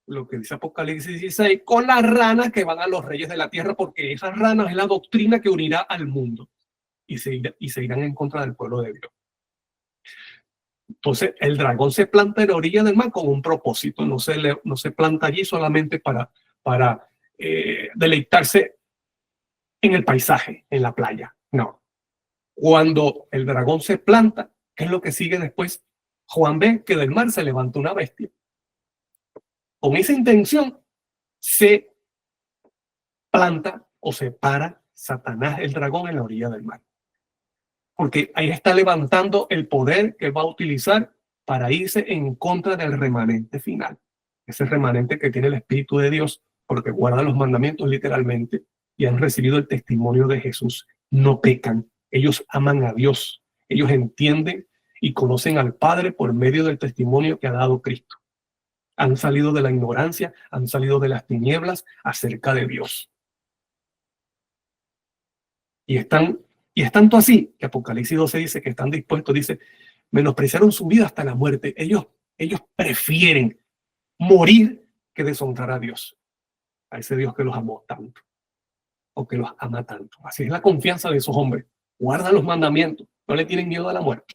Lo que dice Apocalipsis 16, con las ranas que van a los reyes de la tierra, porque esas ranas es la doctrina que unirá al mundo y se irán en contra del pueblo de Dios. Entonces, el dragón se planta en la orilla del mar con un propósito, no se planta allí solamente para deleitarse en el paisaje, en la playa. No. Cuando el dragón se planta, ¿qué es lo que sigue después? Juan ve que del mar se levanta una bestia. Con esa intención se planta o se para Satanás, el dragón, en la orilla del mar. Porque ahí está levantando el poder que va a utilizar para irse en contra del remanente final. Ese remanente que tiene el Espíritu de Dios, porque guarda los mandamientos literalmente y han recibido el testimonio de Jesús. No pecan, ellos aman a Dios, ellos entienden y conocen al Padre por medio del testimonio que ha dado Cristo. Han salido de la ignorancia, han salido de las tinieblas acerca de Dios. Y es tanto así que Apocalipsis 12 dice que están dispuestos, dice, menospreciaron su vida hasta la muerte. Ellos prefieren morir que deshonrar a Dios, a ese Dios que los amó tanto, o que los ama tanto. Así es la confianza de esos hombres. Guardan los mandamientos, no le tienen miedo a la muerte.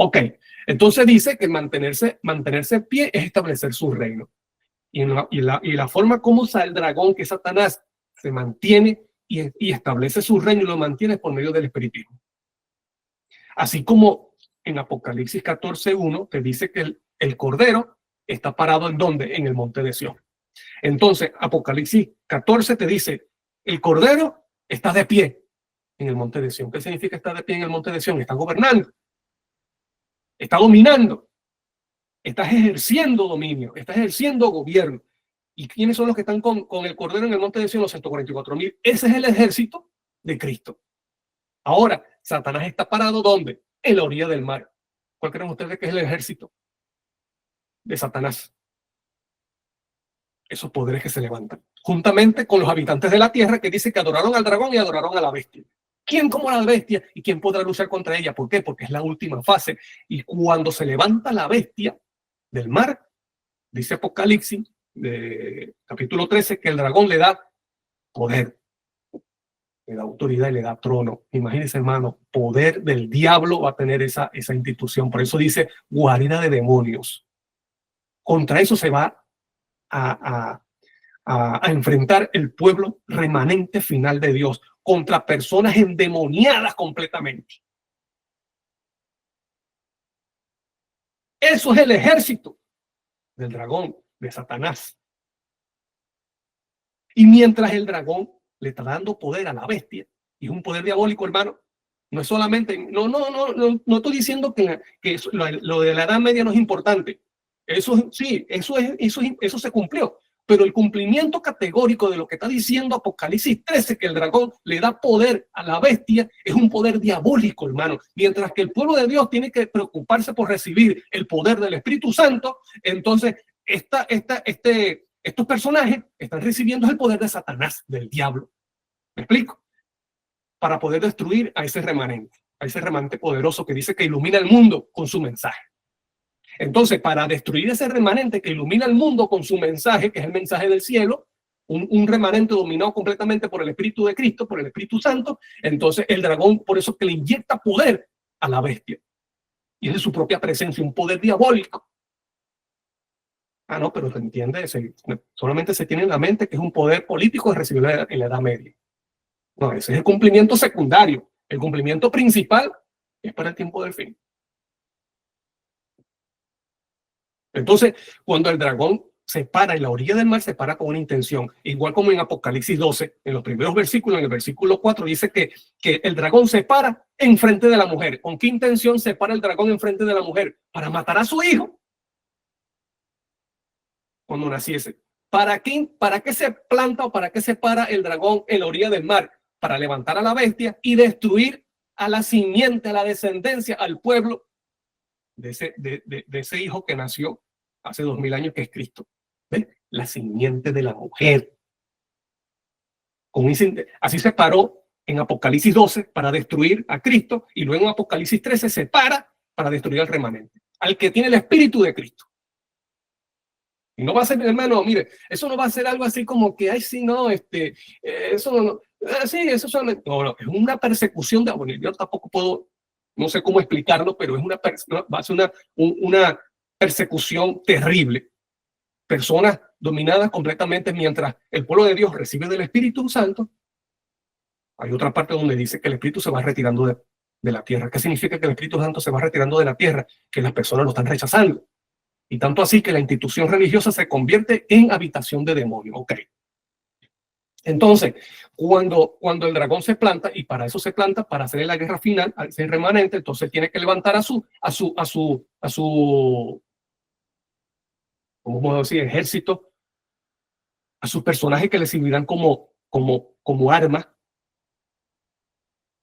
Ok, entonces dice que mantenerse en pie es establecer su reino. Y la forma como usa el dragón, que Satanás, se mantiene y establece su reino y lo mantiene por medio del espiritismo. Así como en Apocalipsis 14:1 te dice que el Cordero está parado ¿en dónde? En el monte de Sión. Entonces, Apocalipsis 14 te dice, el Cordero está de pie en el monte de Sión. ¿Qué significa estar de pie en el monte de Sión? Está gobernando, está dominando, estás ejerciendo dominio, estás ejerciendo gobierno. ¿Y quiénes son los que están con el Cordero en el monte de Sión? Los 144,000. Ese es el ejército de Cristo. Ahora, Satanás está parado ¿dónde? En la orilla del mar. ¿Cuál creen ustedes que es el ejército de Satanás? Esos poderes que se levantan, juntamente con los habitantes de la tierra que dicen que adoraron al dragón y adoraron a la bestia. ¿Quién como la bestia y quién podrá luchar contra ella? ¿Por qué? Porque es la última fase. Y cuando se levanta la bestia del mar, dice Apocalipsis, de capítulo 13, que el dragón le da poder, le da autoridad y le da trono. Imagínense, hermano, poder del diablo va a tener esa institución. Por eso dice guarida de demonios. Contra eso se va a enfrentar el pueblo remanente final de Dios, contra personas endemoniadas completamente. Eso es el ejército del dragón, de Satanás. Y mientras el dragón le está dando poder a la bestia, Y es un poder diabólico, hermano. No es solamente, no estoy diciendo que lo de la Edad Media no es importante. Eso sí, eso se cumplió. Pero el cumplimiento categórico de lo que está diciendo Apocalipsis 13, que el dragón le da poder a la bestia, es un poder diabólico, hermano. Mientras que el pueblo de Dios tiene que preocuparse por recibir el poder del Espíritu Santo, entonces estos personajes están recibiendo el poder de Satanás, del diablo. ¿Me explico? Para poder destruir a ese remanente poderoso que dice que ilumina el mundo con su mensaje. Entonces, para destruir ese remanente que ilumina el mundo con su mensaje, que es el mensaje del cielo, un remanente dominado completamente por el Espíritu de Cristo, por el Espíritu Santo, entonces el dragón, por eso que le inyecta poder a la bestia. Y es de su propia presencia, un poder diabólico. Ah, no, pero se entiende, solamente se tiene en la mente que es un poder político recibido en la Edad Media. No, ese es el cumplimiento secundario. El cumplimiento principal es para el tiempo del fin. Entonces, cuando el dragón se para en la orilla del mar, se para con una intención. Igual como en Apocalipsis 12, en los primeros versículos, en el versículo 4, dice que el dragón se para enfrente de la mujer. ¿Con qué intención se para el dragón enfrente de la mujer? Para matar a su hijo cuando naciese. ¿Para qué se planta o para qué se para el dragón en la orilla del mar? Para levantar a la bestia y destruir a la simiente, a la descendencia, al pueblo de ese hijo que nació hace 2000 años, que es Cristo. ¿Ven? La simiente de la mujer. Así se paró en Apocalipsis 12 para destruir a Cristo, y luego en Apocalipsis 13 se para destruir al remanente, al que tiene el espíritu de Cristo. Y no va a ser, hermano, mire, eso no va a ser algo así como que, ay, sí, no, eso no, sí, eso solamente, no, es una persecución de, bueno, yo tampoco puedo, no sé cómo explicarlo, pero es va a ser una persecución terrible. Personas dominadas completamente, mientras el pueblo de Dios recibe del Espíritu Santo. Hay otra parte donde dice que el Espíritu se va retirando de la tierra. ¿Qué significa que el Espíritu Santo se va retirando de la tierra? Que las personas lo están rechazando. Y tanto así que la institución religiosa se convierte en habitación de demonios. Ok. Entonces, cuando el dragón se planta, y para eso se planta, para hacer la guerra final, a ese remanente, entonces tiene que levantar a su ¿cómo puedo decir? Ejército, a sus personajes que le servirán como armas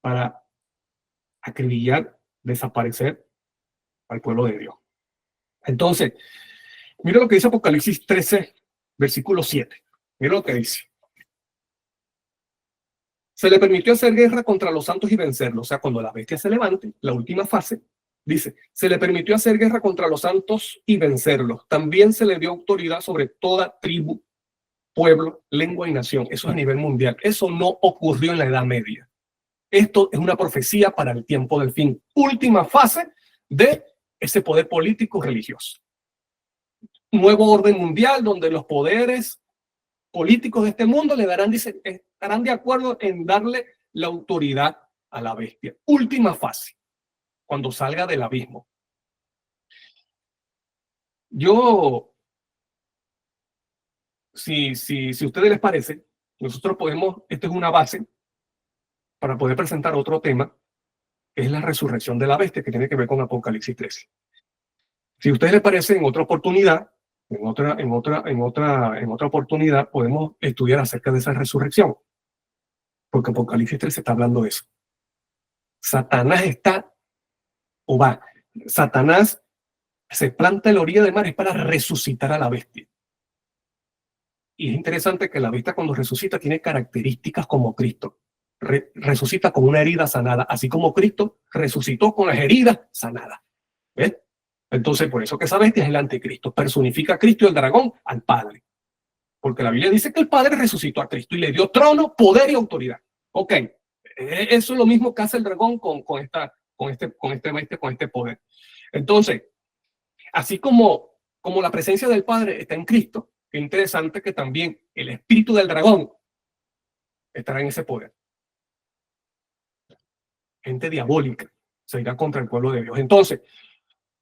para acribillar, desaparecer al pueblo de Dios. Entonces, mira lo que dice Apocalipsis 13, versículo 7. Mira lo que dice. Se le permitió hacer guerra contra los santos y vencerlos. O sea, cuando la bestia se levante, la última fase, dice, se le permitió hacer guerra contra los santos y vencerlos. También se le dio autoridad sobre toda tribu, pueblo, lengua y nación. Eso es a nivel mundial. Eso no ocurrió en la Edad Media. Esto es una profecía para el tiempo del fin. Última fase de ese poder político religioso. Nuevo orden mundial donde los poderes políticos de este mundo estarán de acuerdo en darle la autoridad a la bestia. Última fase, cuando salga del abismo. Yo, si a ustedes les parece, nosotros podemos, esto es una base para poder presentar otro tema, que es la resurrección de la bestia, que tiene que ver con Apocalipsis 13. Si a ustedes les parece, en otra oportunidad, en otra oportunidad podemos estudiar acerca de esa resurrección, porque Apocalipsis 13 está hablando de eso. Satanás Satanás se planta en la orilla del mar es para resucitar a la bestia. Y es interesante que la bestia, cuando resucita, tiene características como Cristo. Resucita con una herida sanada, así como Cristo resucitó con las heridas sanadas. ¿Ves? Entonces, por eso que esa bestia es el anticristo. Personifica a Cristo y el dragón al Padre. Porque la Biblia dice que el Padre resucitó a Cristo y le dio trono, poder y autoridad. Ok, eso es lo mismo que hace el dragón con este poder. Entonces, así como la presencia del Padre está en Cristo, es interesante que también el espíritu del dragón estará en ese poder. Gente diabólica se irá contra el pueblo de Dios. Entonces,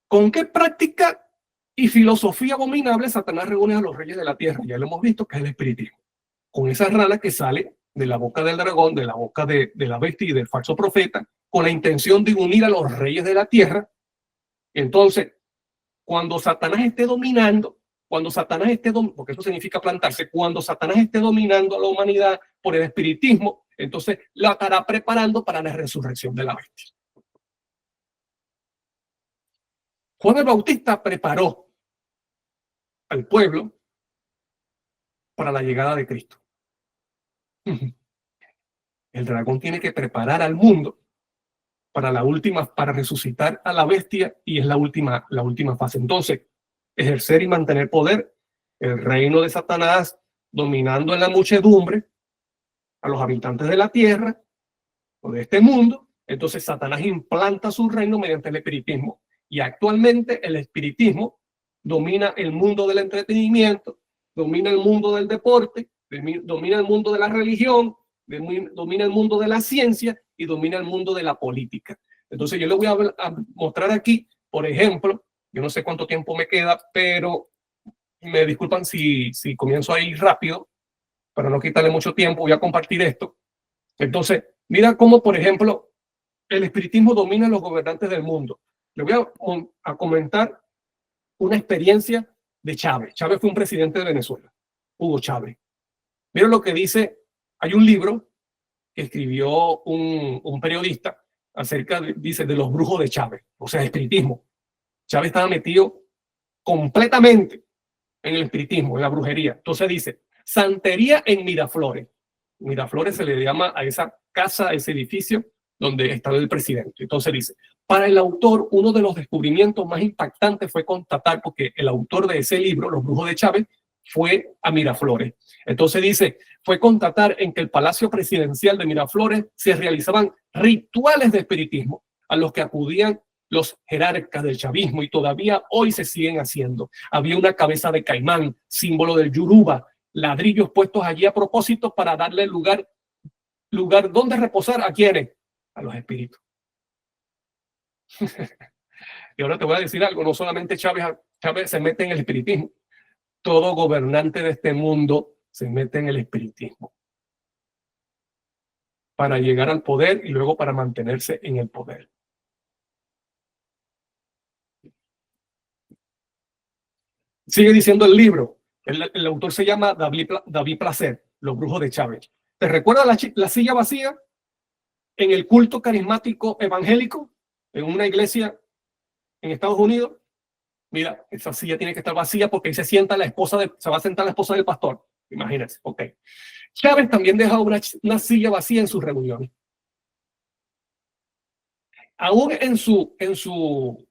¿con qué práctica y filosofía abominable Satanás reúne a los reyes de la tierra? Ya lo hemos visto, que es el espiritismo. Con esa rana que sale de la boca del dragón, de la boca de la bestia y del falso profeta, con la intención de unir a los reyes de la tierra. Entonces, cuando Satanás esté dominando, porque eso significa plantarse, cuando Satanás esté dominando a la humanidad por el espiritismo, entonces la estará preparando para la resurrección de la bestia. Juan el Bautista preparó al pueblo para la llegada de Cristo. El dragón tiene que preparar al mundo para resucitar a la bestia, y es la última fase. Entonces, ejercer y mantener poder, el reino de Satanás dominando en la muchedumbre a los habitantes de la tierra o de este mundo. Entonces Satanás implanta su reino mediante el espiritismo, y actualmente el espiritismo domina el mundo del entretenimiento, domina el mundo del deporte, domina el mundo de la religión, domina el mundo de la ciencia y domina el mundo de la política. Entonces yo les voy a mostrar aquí, por ejemplo, yo no sé cuánto tiempo me queda, pero me disculpan si comienzo a ir rápido, para no quitarle mucho tiempo. Voy a compartir esto. Entonces, mira cómo, por ejemplo, el espiritismo domina a los gobernantes del mundo. Le voy a comentar una experiencia de Chávez. Chávez fue un presidente de Venezuela, Hugo Chávez. Miren lo que dice, hay un libro que escribió un periodista acerca, dice, de los brujos de Chávez, o sea, espiritismo. Chávez estaba metido completamente en el espiritismo, en la brujería. Entonces dice, santería en Miraflores. Miraflores se le llama a esa casa, a ese edificio donde estaba el presidente. Entonces dice, para el autor, uno de los descubrimientos más impactantes fue constatar, porque el autor de ese libro, Los Brujos de Chávez, fue a Miraflores. Entonces dice, fue constatar en que el Palacio Presidencial de Miraflores se realizaban rituales de espiritismo a los que acudían los jerarcas del chavismo, y todavía hoy se siguen haciendo. Había una cabeza de caimán, símbolo del Yoruba, ladrillos puestos allí a propósito para darle lugar donde reposar a quienes, a los espíritus. Y ahora te voy a decir algo, no solamente Chávez se mete en el espiritismo, todo gobernante de este mundo se mete en el espiritismo para llegar al poder y luego para mantenerse en el poder. Sigue diciendo el libro, el autor se llama David Placer, Los Brujos de Chávez. ¿Te recuerdas la silla vacía en el culto carismático evangélico en una iglesia en Estados Unidos? Mira, esa silla tiene que estar vacía porque ahí se va a sentar la esposa del pastor. Imagínense, ok. Chávez también deja una silla vacía en sus reuniones. Aún en su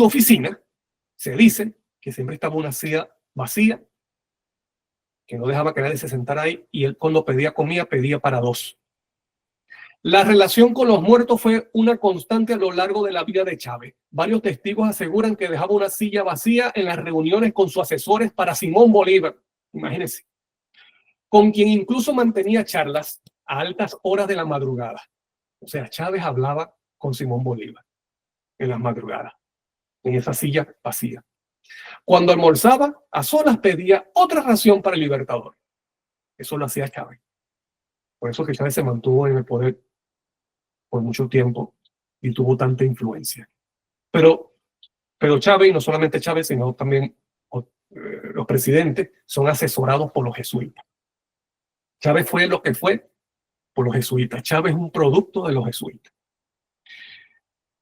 oficina se dice que siempre estaba una silla vacía, que no dejaba que nadie se sentara ahí, y él cuando pedía comida pedía para dos. La relación con los muertos fue una constante a lo largo de la vida de Chávez. Varios testigos aseguran que dejaba una silla vacía en las reuniones con sus asesores para Simón Bolívar, imagínense, con quien incluso mantenía charlas a altas horas de la madrugada. O sea, Chávez hablaba con Simón Bolívar en las madrugadas, en esa silla vacía. Cuando almorzaba, a solas pedía otra ración para el Libertador. Eso lo hacía Chávez. Por eso que Chávez se mantuvo en el poder por mucho tiempo y tuvo tanta influencia. Pero Chávez, y no solamente Chávez, sino también los presidentes, son asesorados por los jesuitas. Chávez fue lo que fue por los jesuitas. Chávez es un producto de los jesuitas.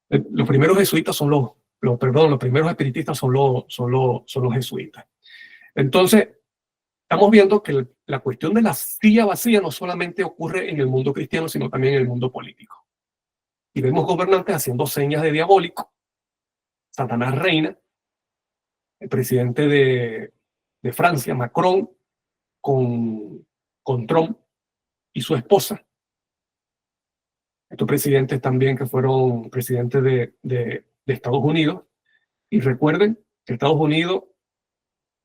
Los primeros jesuitas son los primeros espiritistas son los jesuitas. Entonces, estamos viendo que la cuestión de la silla vacía no solamente ocurre en el mundo cristiano, sino también en el mundo político. Y vemos gobernantes haciendo señas de diabólico. Satanás reina. El presidente de Francia, Macron, con Trump y su esposa. Estos presidentes también que fueron presidentes de Estados Unidos. Y recuerden que Estados Unidos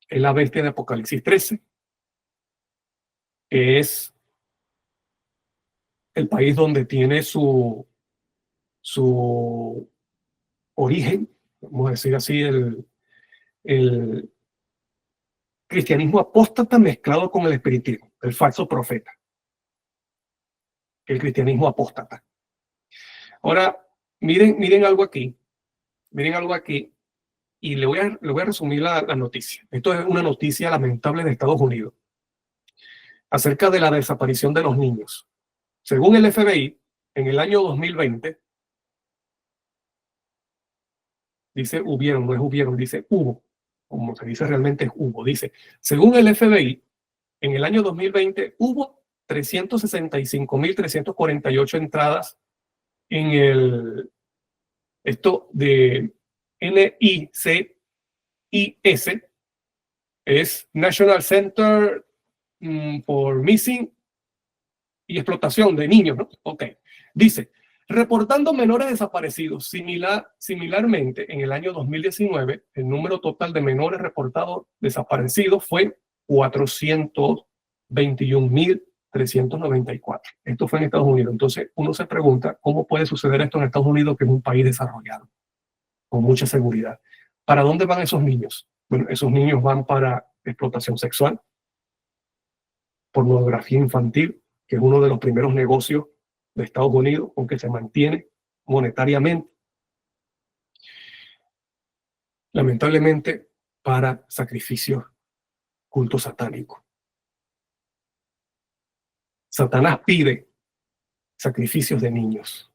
es la bestia de Apocalipsis 13, que es el país donde tiene su origen, vamos a decir así, cristianismo apóstata mezclado con el espiritismo, el falso profeta. El cristianismo apóstata. Ahora, miren algo aquí. Miren algo aquí. Y le voy a resumir la noticia. Esto es una noticia lamentable de Estados Unidos acerca de la desaparición de los niños. Según el FBI, en el año 2020, dice hubieron, no es hubieron, dice hubo, como se dice realmente es hubo, dice, según el FBI, en el año 2020 hubo 365.348 entradas en esto de NICIS, es National Center for Missing y Explotación de Niños, ¿no? Ok. Dice, reportando menores desaparecidos. Similarmente, en el año 2019, el número total de menores reportados desaparecidos fue 421.394. Esto fue en Estados Unidos. Entonces, uno se pregunta, ¿cómo puede suceder esto en Estados Unidos, que es un país desarrollado, con mucha seguridad? ¿Para dónde van esos niños? Bueno, esos niños van para explotación sexual, pornografía infantil, que es uno de los primeros negocios de Estados Unidos, aunque se mantiene monetariamente. Lamentablemente, para sacrificios, culto satánico. Satanás pide sacrificios de niños.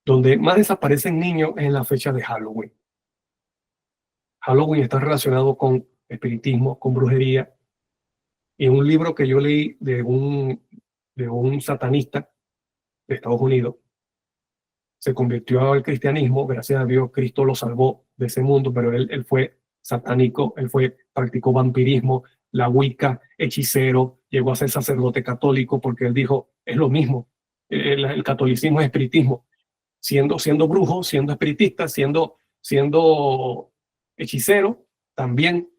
Donde más desaparecen niños es en la fecha de Halloween. Halloween está relacionado con espiritismo, con brujería. Y en un libro que yo leí de un satanista de Estados Unidos, se convirtió al cristianismo, gracias a Dios Cristo lo salvó de ese mundo, pero él fue satánico, practicó vampirismo, la Wicca, hechicero, llegó a ser sacerdote católico porque él dijo, es lo mismo, el catolicismo es espiritismo, siendo brujo, siendo espiritista, siendo hechicero, también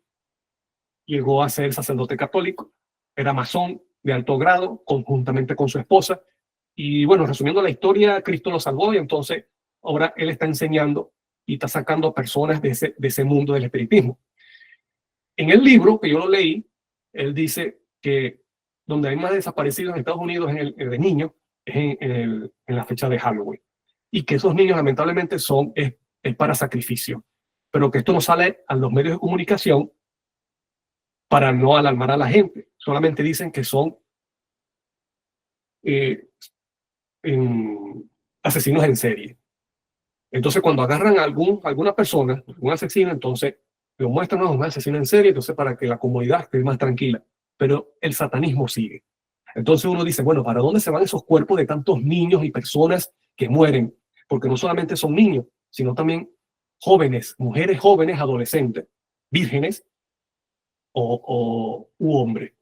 llegó a ser sacerdote católico, era masón de alto grado, conjuntamente con su esposa. Y bueno, resumiendo la historia, Cristo lo salvó y entonces ahora él está enseñando y está sacando a personas de ese mundo del espiritismo. En el libro que yo lo leí, él dice que donde hay más desaparecidos en Estados Unidos de niños es en la fecha de Halloween. Y que esos niños lamentablemente es para sacrificio. Pero que esto no sale a los medios de comunicación para no alarmar a la gente. Solamente dicen que son asesinos en serie. Entonces, cuando agarran a alguna persona, un asesino, entonces lo muestran como un asesino en serie, entonces para que la comunidad esté más tranquila. Pero el satanismo sigue. Entonces uno dice, bueno, ¿para dónde se van esos cuerpos de tantos niños y personas que mueren? Porque no solamente son niños, sino también jóvenes, mujeres jóvenes, adolescentes, vírgenes u hombres.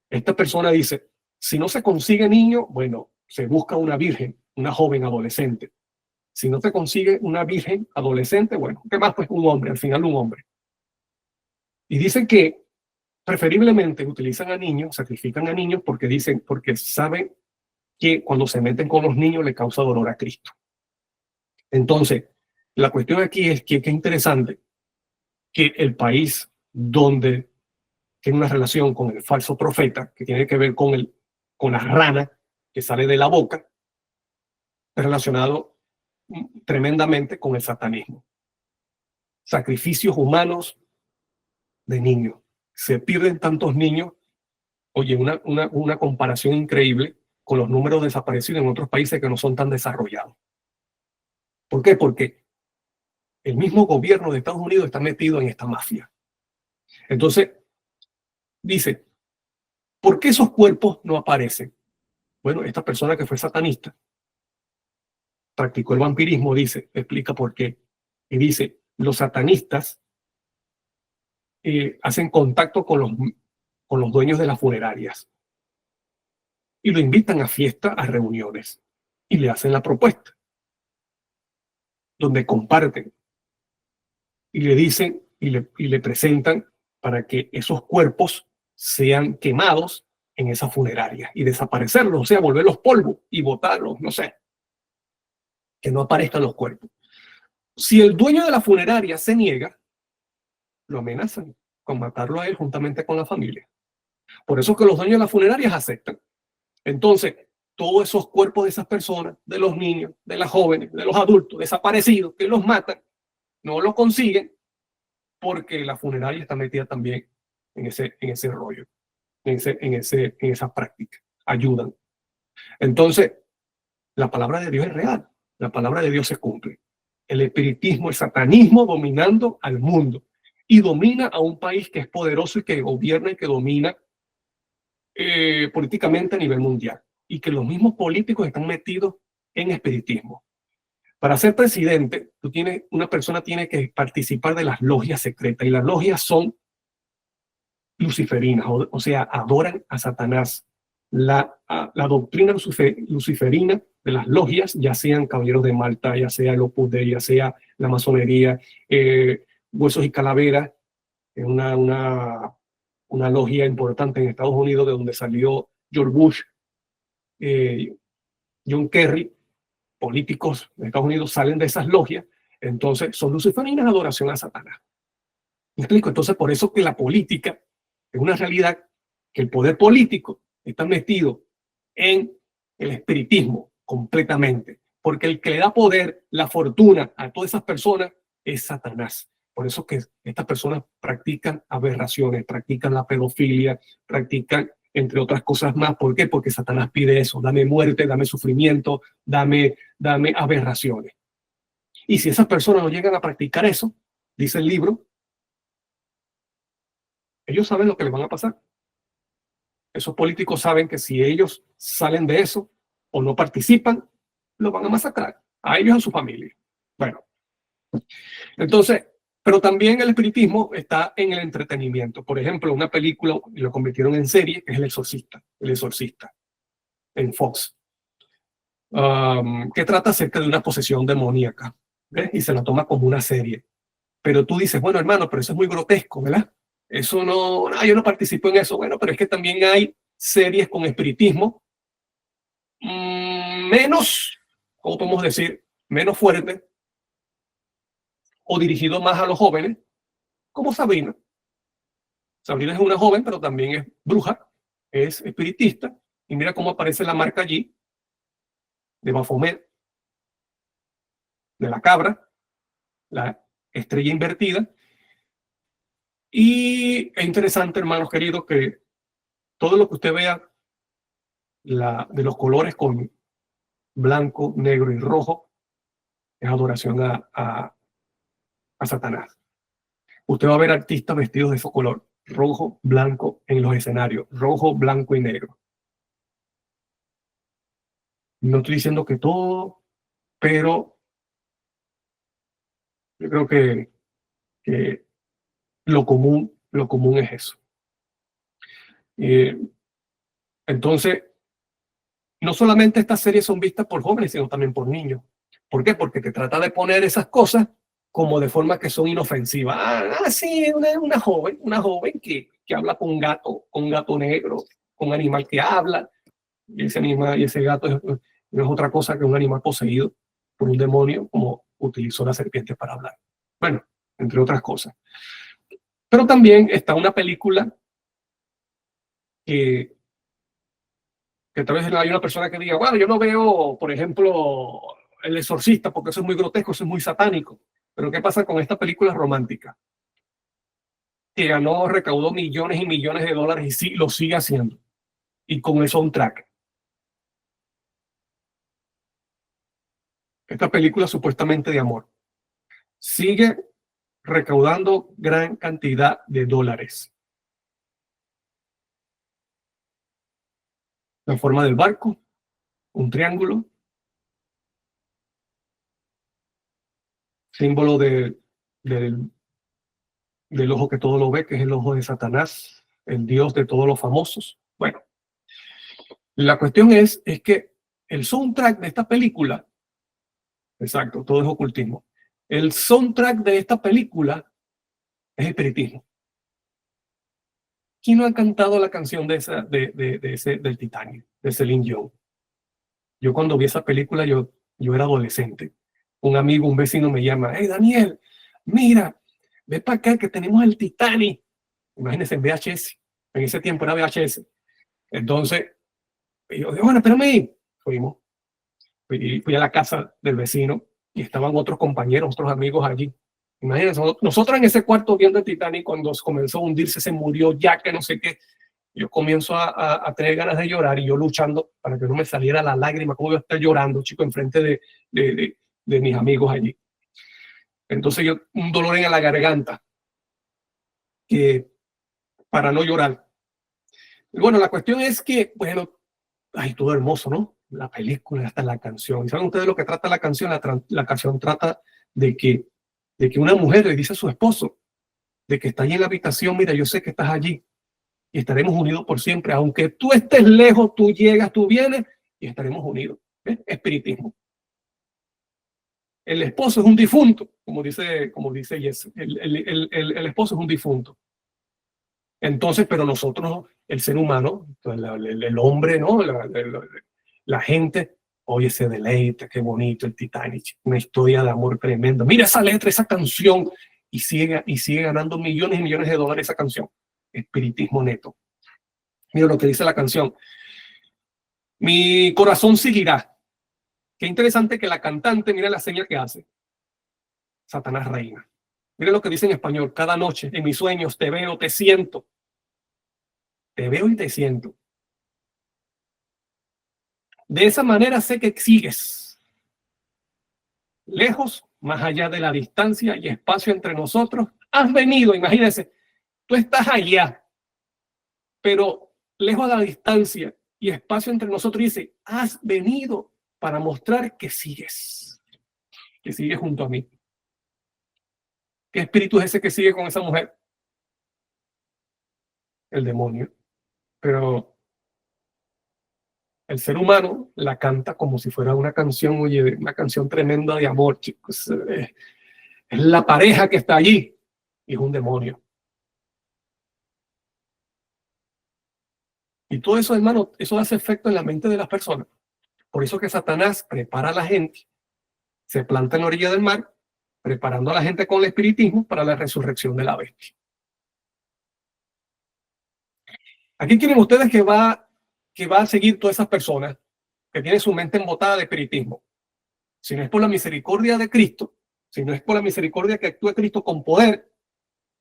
Esta persona dice, si no se consigue niño, bueno, se busca una virgen, una joven adolescente. Si no se consigue una virgen adolescente, bueno, ¿qué más? Pues un hombre, al final un hombre. Y dicen que preferiblemente utilizan a niños, sacrifican a niños porque saben que cuando se meten con los niños le causa dolor a Cristo. Entonces, la cuestión aquí es que es interesante que el país donde tiene una relación con el falso profeta, que tiene que ver con la rana que sale de la boca, es relacionado tremendamente con el satanismo. Sacrificios humanos de niños. Se pierden tantos niños. Oye, una comparación increíble con los números desaparecidos en otros países que no son tan desarrollados. ¿Por qué? Porque el mismo gobierno de Estados Unidos está metido en esta mafia. Entonces, dice, ¿por qué esos cuerpos no aparecen? Bueno, esta persona que fue satanista, practicó el vampirismo, explica por qué. Y dice, los satanistas hacen contacto con los dueños de las funerarias y lo invitan a fiestas, a reuniones, y le hacen la propuesta, donde comparten y le dicen y le presentan para que esos cuerpos sean quemados en esa funeraria y desaparecerlos, o sea, volverlos polvo y botarlos, no sé, que no aparezcan los cuerpos. Si el dueño de la funeraria se niega, lo amenazan con matarlo a él juntamente con la familia. Por eso es que los dueños de las funerarias aceptan. Entonces, todos esos cuerpos de esas personas, de los niños, de las jóvenes, de los adultos desaparecidos que los matan, no lo consiguen porque la funeraria está metida también en ese rollo, en esa práctica. Ayudan. Entonces, la palabra de Dios es real. La palabra de Dios se cumple. El espiritismo, el satanismo dominando al mundo y domina a un país que es poderoso y que gobierna y que domina políticamente a nivel mundial, y que los mismos políticos están metidos en espiritismo. Para ser presidente, una persona tiene que participar de las logias secretas, y las logias son luciferinas, o sea, adoran a Satanás. La doctrina luciferina de las logias, ya sean Caballeros de Malta, ya sea el Opus Dei, ya sea la masonería, Huesos y Calaveras, es una logia importante en Estados Unidos, de donde salió George Bush, John Kerry, políticos de Estados Unidos salen de esas logias. Entonces son luciferinas, adoración a Satanás. ¿Me explico? Entonces, por eso que la política es una realidad, que el poder político está metido en el espiritismo completamente, porque el que le da poder, la fortuna a todas esas personas es Satanás. Por eso que estas personas practican aberraciones, practican la pedofilia, practican, entre otras cosas más. ¿Por qué? Porque Satanás pide eso: dame muerte, dame sufrimiento, dame aberraciones. Y si esas personas no llegan a practicar eso, dice el libro, ellos saben lo que les van a pasar. Esos políticos saben que si ellos salen de eso o no participan, los van a masacrar, a ellos y a su familia. Bueno, entonces, pero también el espiritismo está en el entretenimiento. Por ejemplo, una película, y lo convirtieron en serie, que es El Exorcista, en Fox, que trata acerca de una posesión demoníaca, ¿ves? Y se la toma como una serie. Pero tú dices, bueno, hermano, pero eso es muy grotesco, ¿verdad? Eso no, yo no participo en eso. Bueno, pero es que también hay series con espiritismo menos, ¿cómo podemos decir? Menos fuerte, o dirigido más a los jóvenes, como Sabrina. Sabrina es una joven, pero también es bruja, es espiritista, y mira cómo aparece la marca allí de Baphomet, de la cabra, la estrella invertida. Y es interesante, hermanos queridos, que todo lo que usted vea de los colores con blanco, negro y rojo es adoración a Satanás. Usted va a ver artistas vestidos de ese color, rojo, blanco, en los escenarios, rojo, blanco y negro. No estoy diciendo que todo, pero yo creo que lo común es eso. Entonces, no solamente estas series son vistas por jóvenes, sino también por niños. ¿Por qué? Porque te trata de poner esas cosas como de forma que son inofensivas. Sí, una joven que habla con un gato negro, con un animal que habla, y ese animal y ese gato no es otra cosa que un animal poseído por un demonio, como utilizó la serpiente para hablar. Bueno, entre otras cosas. Pero también está una película que tal vez hay una persona que diga, bueno, yo no veo, por ejemplo, El Exorcista, porque eso es muy grotesco, eso es muy satánico. Pero ¿qué pasa con esta película romántica? Que recaudó millones y millones de dólares y sí, lo sigue haciendo. Y con el soundtrack. Esta película supuestamente de amor sigue recaudando gran cantidad de dólares. La forma del barco, un triángulo, símbolo del ojo que todo lo ve, que es el ojo de Satanás, el Dios de todos los famosos. Bueno, la cuestión es que el soundtrack de esta película, exacto, todo es ocultismo. El soundtrack de esta película es espiritismo. ¿Quién no ha cantado la canción del Titanic, de Celine Dion? Yo cuando vi esa película, yo era adolescente. Un amigo, un vecino me llama, hey Daniel, mira, ve para acá que tenemos el Titanic. Imagínense en VHS. En ese tiempo era VHS. Entonces, yo digo, bueno, espérame ahí. Fui a la casa del vecino y estaban otros compañeros, otros amigos allí. Imagínense, nosotros en ese cuarto viendo el Titanic, cuando comenzó a hundirse, se murió ya que no sé qué. Yo comienzo a tener ganas de llorar y yo luchando para que no me saliera la lágrima, como yo estar llorando, chico, enfrente de mis amigos allí. Entonces yo, un dolor en la garganta, que para no llorar. Y bueno, la cuestión es que, bueno, ay, todo hermoso, ¿no? La película, hasta la canción. ¿Y saben ustedes lo que trata la canción? La canción trata de que una mujer le dice a su esposo, de que está allí en la habitación, mira, yo sé que estás allí y estaremos unidos por siempre. Aunque tú estés lejos, tú llegas, tú vienes y estaremos unidos. ¿Ves? Espiritismo. El esposo es un difunto, como dice Jesse. El esposo es un difunto. Entonces, pero nosotros, el ser humano, el hombre, ¿no? La gente, oye, se deleita, qué bonito el Titanic, una historia de amor tremenda. Mira esa letra, esa canción, y sigue ganando millones y millones de dólares esa canción. Espiritismo neto. Mira lo que dice la canción. Mi corazón seguirá. Qué interesante que la cantante, mira la señal que hace. Satanás reina. Mira lo que dice en español. Cada noche en mis sueños te veo, te siento. Te veo y te siento. De esa manera sé que sigues. Lejos, más allá de la distancia y espacio entre nosotros, has venido, imagínense, tú estás allá, pero lejos de la distancia y espacio entre nosotros, dice, has venido para mostrar que sigues junto a mí. ¿Qué espíritu es ese que sigue con esa mujer? El demonio. Pero el ser humano la canta como si fuera una canción, oye, una canción tremenda de amor, chicos. Es la pareja que está allí y es un demonio. Y todo eso, hermano, eso hace efecto en la mente de las personas. Por eso que Satanás prepara a la gente, se planta en la orilla del mar, preparando a la gente con el espiritismo para la resurrección de la bestia. Aquí quieren ustedes que va a seguir todas esas personas que tienen su mente embotada de espiritismo. Si no es por la misericordia de Cristo, si no es por la misericordia que actúa Cristo con poder,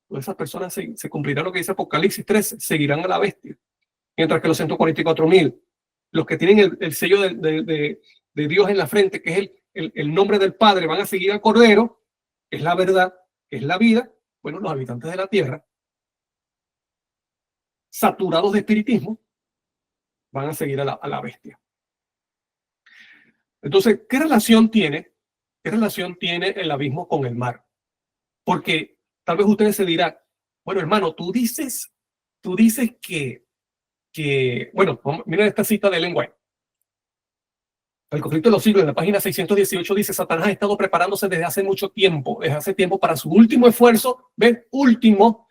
todas esas personas se cumplirá lo que dice Apocalipsis 13, seguirán a la bestia. Mientras que los 144,000, los que tienen el sello de Dios en la frente, que es el nombre del Padre, van a seguir al Cordero, que es la verdad, que es la vida. Bueno, los habitantes de la tierra, saturados de espiritismo, van a seguir a la bestia. Entonces, ¿qué relación tiene el abismo con el mar? Porque tal vez ustedes se dirán, bueno, hermano, tú dices que bueno, miren esta cita de Ellen White. El conflicto de los siglos, en la página 618 dice, Satanás ha estado preparándose desde hace mucho tiempo, para su último esfuerzo, ¿ven? Último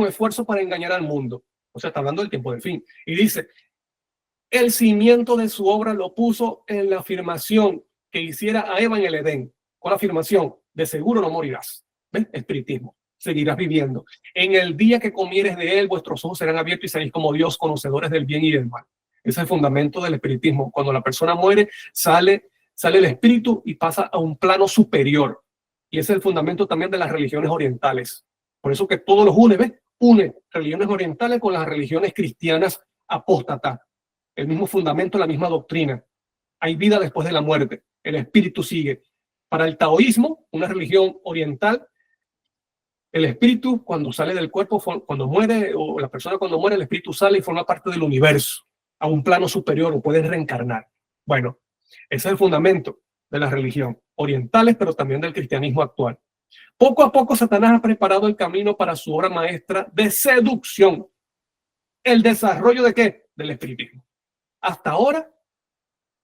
esfuerzo para engañar al mundo. O sea, está hablando del tiempo del fin. Y dice, el cimiento de su obra lo puso en la afirmación que hiciera a Eva en el Edén. Con la afirmación, de seguro no morirás. ¿Ven? Espiritismo. Seguirás viviendo. En el día que comieres de él, vuestros ojos serán abiertos y seréis como Dios, conocedores del bien y del mal. Ese es el fundamento del espiritismo. Cuando la persona muere, sale el espíritu y pasa a un plano superior. Y ese es el fundamento también de las religiones orientales. Por eso que todos los une, ¿ves? Une religiones orientales con las religiones cristianas apóstatas. El mismo fundamento, la misma doctrina. Hay vida después de la muerte. El espíritu sigue. Para el taoísmo, una religión oriental, el espíritu cuando sale del cuerpo, cuando muere, o la persona cuando muere, el espíritu sale y forma parte del universo, a un plano superior, o puede reencarnar. Bueno, ese es el fundamento de la religión orientales, pero también del cristianismo actual. Poco a poco Satanás ha preparado el camino para su obra maestra de seducción. ¿El desarrollo de qué? Del espiritismo. Hasta ahora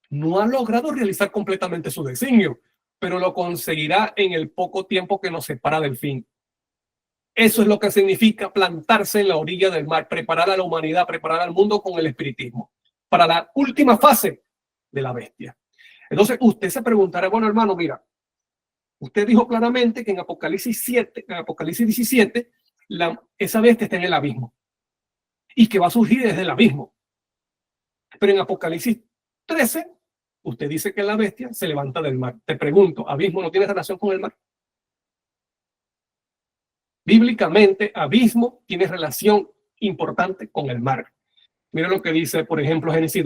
no ha logrado realizar completamente su designio, pero lo conseguirá en el poco tiempo que nos separa del fin. Eso es lo que significa plantarse en la orilla del mar, preparar a la humanidad, preparar al mundo con el espiritismo, para la última fase de la bestia. Entonces usted se preguntará, bueno hermano, mira, Usted dijo claramente que en Apocalipsis 7, en Apocalipsis 17, esa bestia está en el abismo y que va a surgir desde el abismo. Pero en Apocalipsis 13, usted dice que la bestia se levanta del mar. Te pregunto, ¿abismo no tiene relación con el mar? Bíblicamente, abismo tiene relación importante con el mar. Mira lo que dice, por ejemplo, Génesis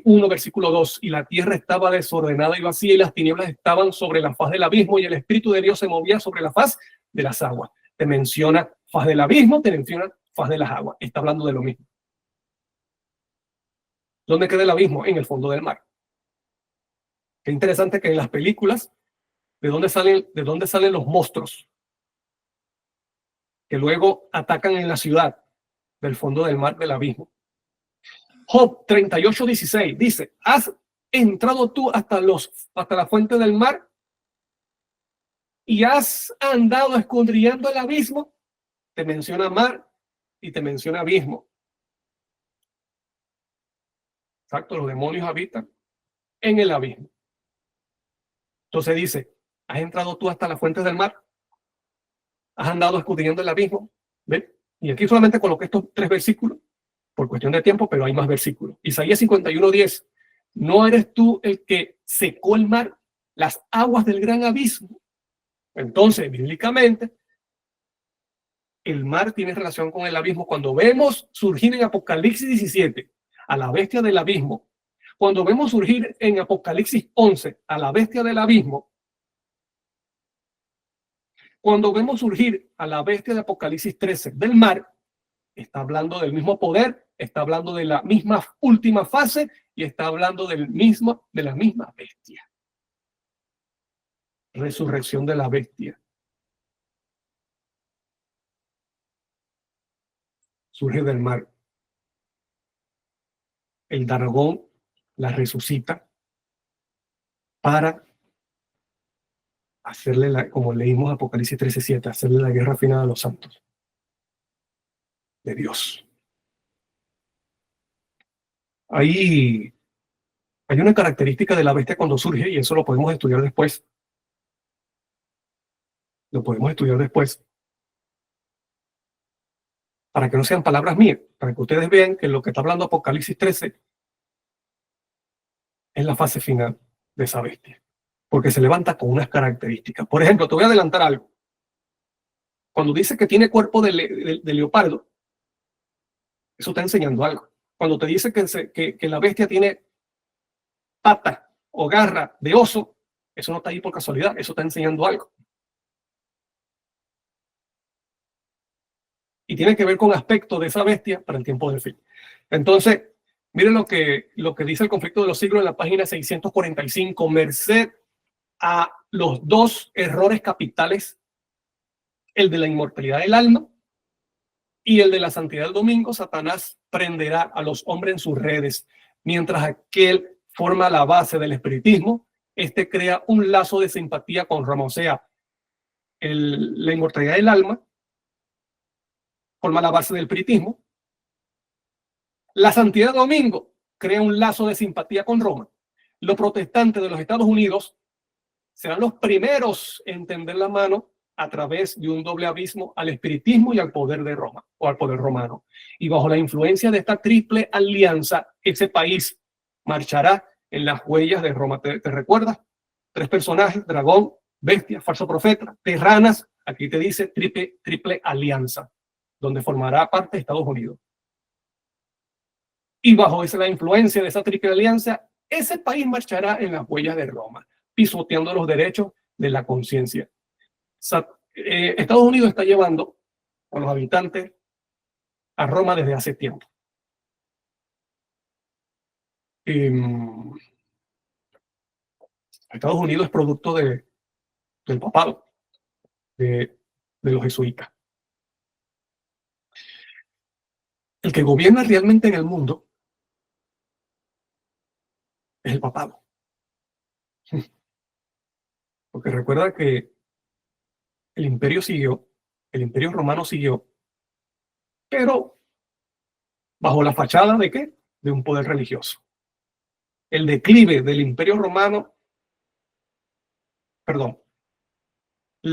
1, versículo 2. Y la tierra estaba desordenada y vacía, y las tinieblas estaban sobre la faz del abismo, y el Espíritu de Dios se movía sobre la faz de las aguas. Te menciona faz del abismo, te menciona faz de las aguas. Está hablando de lo mismo. ¿Dónde queda el abismo? En el fondo del mar. Qué interesante que en las películas, ¿de dónde salen los monstruos? Que luego atacan en la ciudad, del fondo del mar, del abismo. Job 38:16 dice: ¿has entrado tú hasta la fuente del mar y has andado escudriñando el abismo? Te menciona mar y te menciona abismo. Exacto, los demonios habitan en el abismo. Entonces dice: ¿has entrado tú hasta las fuentes del mar? ¿Has andado escudriñando el abismo? ¿Ven? Y aquí solamente coloqué estos 3 versículos por cuestión de tiempo, pero hay más versículos. Isaías 51:10. ¿No eres tú el que secó el mar, las aguas del gran abismo? Entonces, bíblicamente, el mar tiene relación con el abismo. Cuando vemos surgir en Apocalipsis 17 a la bestia del abismo, cuando vemos surgir en Apocalipsis 11 a la bestia del abismo, cuando vemos surgir a la bestia de Apocalipsis 13 del mar, está hablando del mismo poder, está hablando de la misma última fase y está hablando de la misma bestia. Resurrección de la bestia. Surge del mar. El dragón la resucita para hacerle, como leímos Apocalipsis 13:7, hacerle la guerra final a los santos de Dios. Hay una característica de la bestia cuando surge, y eso lo podemos estudiar después. Lo podemos estudiar después. Para que no sean palabras mías, para que ustedes vean que lo que está hablando Apocalipsis 13 es la fase final de esa bestia. Porque se levanta con unas características. Por ejemplo, te voy a adelantar algo. Cuando dice que tiene cuerpo de leopardo, eso está enseñando algo. Cuando te dice que la bestia tiene pata o garra de oso, eso no está ahí por casualidad, eso está enseñando algo. Y tiene que ver con aspectos de esa bestia para el tiempo del fin. Entonces, miren lo que dice el conflicto de los siglos en la página 645, merced a los 2 errores capitales, el de la inmortalidad del alma y el de la santidad del domingo. Satanás prenderá a los hombres en sus redes, mientras aquel forma la base del espiritismo. Este crea un lazo de simpatía con Roma. O sea, la inmortalidad del alma forma la base del espiritismo. La santidad del domingo crea un lazo de simpatía con Roma. Los protestantes de los Estados Unidos serán los primeros en tender la mano a través de un doble abismo al espiritismo y al poder de Roma, o al poder romano. Y bajo la influencia de esta triple alianza, ese país marchará en las huellas de Roma. ¿Te recuerdas? 3 personajes: dragón, bestia, falso profeta, terranas. Aquí te dice triple alianza, donde formará parte de Estados Unidos. Y bajo la influencia de esa triple alianza, ese país marchará en las huellas de Roma, pisoteando los derechos de la conciencia. Estados Unidos está llevando a los habitantes a Roma desde hace tiempo. Estados Unidos es producto del papado, de los jesuitas. El que gobierna realmente en el mundo es el papado. Porque recuerda que el imperio romano siguió, pero bajo la fachada ¿de qué? De un poder religioso. El declive del imperio romano,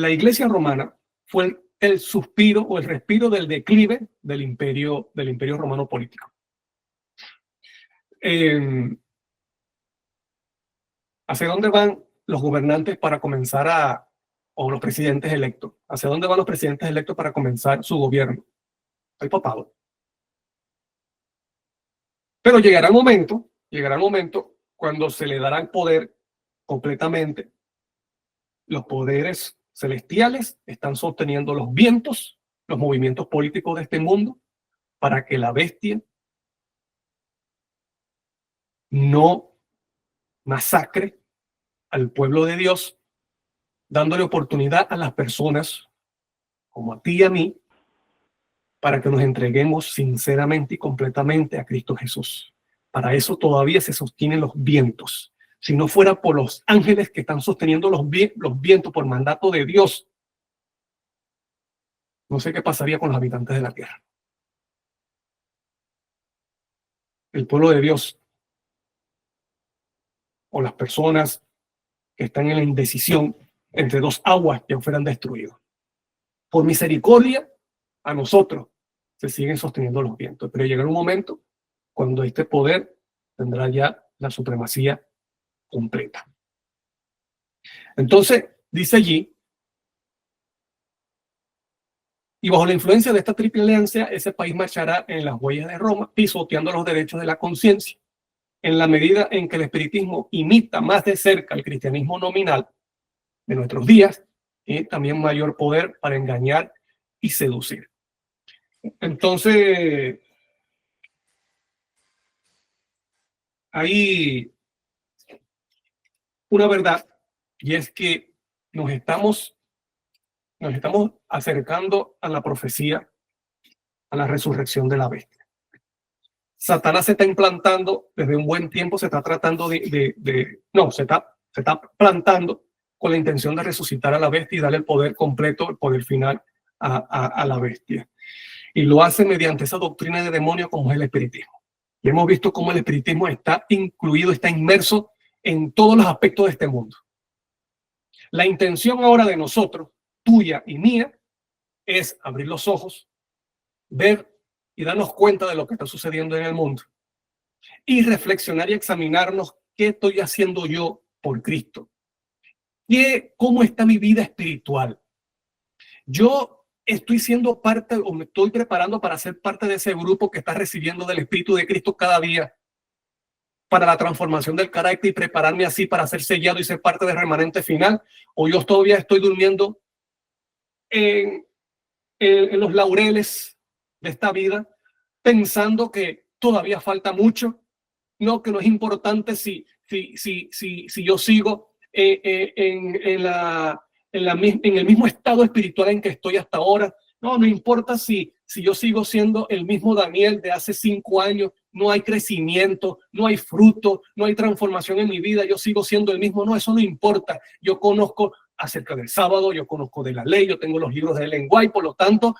la Iglesia romana fue el suspiro o el respiro del declive del imperio romano político. ¿Hacia dónde van los gobernantes para comenzar o los presidentes electos? ¿Hacia dónde van los presidentes electos para comenzar su gobierno? Al papado. Pero llegará el momento cuando se le dará el poder completamente. Los poderes celestiales están sosteniendo los vientos, los movimientos políticos de este mundo, para que la bestia no masacre al pueblo de Dios, dándole oportunidad a las personas como a ti y a mí, para que nos entreguemos sinceramente y completamente a Cristo Jesús. Para eso todavía se sostienen los vientos. Si no fuera por los ángeles que están sosteniendo los vientos por mandato de Dios, no sé qué pasaría con los habitantes de la tierra. El pueblo de Dios o las personas que están en la indecisión entre dos aguas ya fueran destruidos. Por misericordia, a nosotros se siguen sosteniendo los vientos, pero llegará un momento cuando este poder tendrá ya la supremacía completa. Entonces, dice allí, y bajo la influencia de esta triple alianza, ese país marchará en las huellas de Roma, pisoteando los derechos de la conciencia. En la medida en que el espiritismo imita más de cerca el cristianismo nominal de nuestros días, y también mayor poder para engañar y seducir. Entonces, hay una verdad, y es que nos estamos acercando a la profecía, a la resurrección de la bestia. Satanás se está implantando desde un buen tiempo, se está tratando se está plantando con la intención de resucitar a la bestia y darle el poder completo, el poder final a la bestia. Y lo hace mediante esa doctrina de demonio como es el espiritismo. Y hemos visto cómo el espiritismo está incluido, está inmerso en todos los aspectos de este mundo. La intención ahora de nosotros, tuya y mía, es abrir los ojos, ver y darnos cuenta de lo que está sucediendo en el mundo y reflexionar y examinarnos qué estoy haciendo yo por Cristo. ¿Cómo está mi vida espiritual? Yo estoy siendo parte o me estoy preparando para ser parte de ese grupo que está recibiendo del Espíritu de Cristo cada día para la transformación del carácter y prepararme así para ser sellado y ser parte del remanente final, o yo todavía estoy durmiendo en los laureles de esta vida, pensando que todavía falta mucho, no, que no es importante si yo sigo en el mismo estado espiritual en que estoy hasta ahora. No importa si yo sigo siendo el mismo Daniel de hace 5 años, no hay crecimiento, no hay fruto, no hay transformación en mi vida, yo sigo siendo el mismo. No, eso no importa. Yo conozco acerca del sábado, yo conozco de la ley, yo tengo los libros de Ellen White, por lo tanto,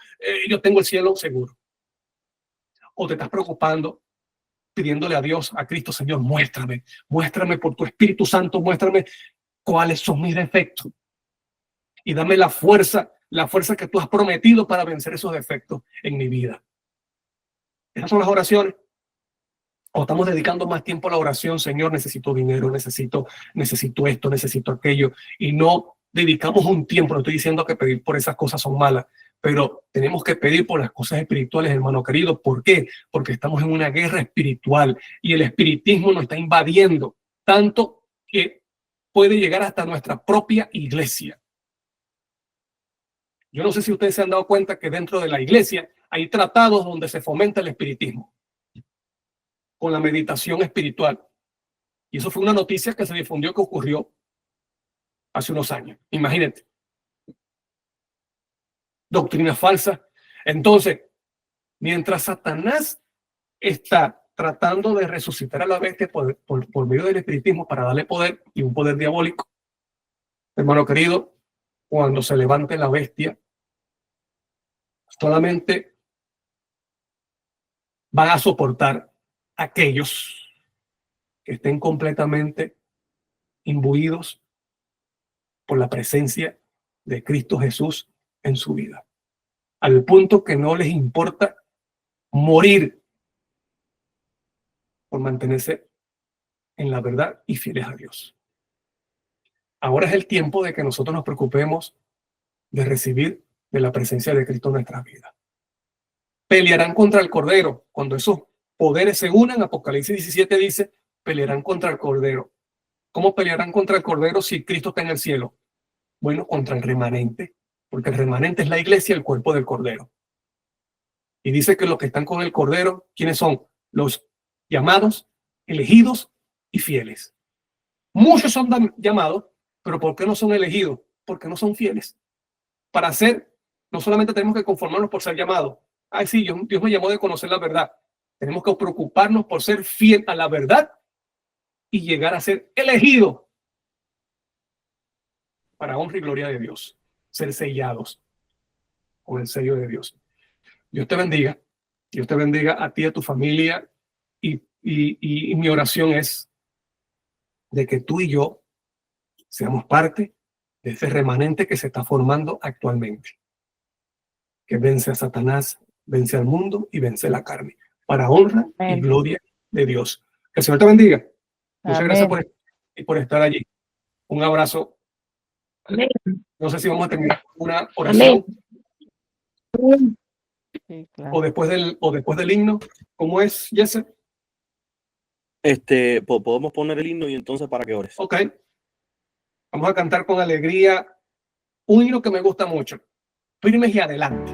yo tengo el cielo seguro. O te estás preocupando, pidiéndole a Dios, a Cristo, Señor, muéstrame por tu Espíritu Santo, muéstrame cuáles son mis defectos y dame la fuerza que tú has prometido para vencer esos defectos en mi vida. Esas son las oraciones. O estamos dedicando más tiempo a la oración, Señor, necesito dinero, necesito esto, necesito aquello, y no dedicamos un tiempo. No estoy diciendo que pedir por esas cosas son malas, pero tenemos que pedir por las cosas espirituales, hermano querido. ¿Por qué? Porque estamos en una guerra espiritual y el espiritismo nos está invadiendo tanto que puede llegar hasta nuestra propia iglesia. Yo no sé si ustedes se han dado cuenta que dentro de la iglesia hay tratados donde se fomenta el espiritismo con la meditación espiritual. Y eso fue una noticia que se difundió que ocurrió hace unos años. Imagínate. Doctrina falsa. Entonces, mientras Satanás está tratando de resucitar a la bestia por medio del espiritismo para darle poder y un poder diabólico, hermano querido, cuando se levante la bestia, solamente van a soportar aquellos que estén completamente imbuidos por la presencia de Cristo Jesús en su vida, al punto que no les importa morir por mantenerse en la verdad y fieles a Dios. Ahora es el tiempo de que nosotros nos preocupemos de recibir de la presencia de Cristo en nuestras vidas. Pelearán contra el Cordero. Cuando esos poderes se unan, Apocalipsis 17 dice, pelearán contra el Cordero. ¿Cómo pelearán contra el Cordero si Cristo está en el cielo? Bueno, contra el remanente, porque el remanente es la iglesia, el cuerpo del Cordero. Y dice que los que están con el Cordero, ¿quiénes son? Los llamados, elegidos y fieles. Muchos son llamados, pero ¿por qué no son elegidos? Porque no son fieles. Para ser, no solamente tenemos que conformarnos por ser llamados. Ay, sí, Dios me llamó de conocer la verdad. Tenemos que preocuparnos por ser fiel a la verdad y llegar a ser elegidos para honra y gloria de Dios. Ser sellados con el sello de Dios. Dios te bendiga. Dios te bendiga a ti y a tu familia. Y mi oración es de que tú y yo seamos parte de ese remanente que se está formando actualmente, que vence a Satanás, vence al mundo y vence la carne, para honra y gloria de Dios. Que el Señor te bendiga. Muchas gracias por estar allí. Un abrazo.
Amén.
No sé si vamos a terminar con una oración.
Sí, claro.
o después del himno. ¿Cómo es, Jesse?
Podemos poner el himno y entonces para que ores.
Ok. Vamos a cantar con alegría un himno que me gusta mucho. Firmes y adelante.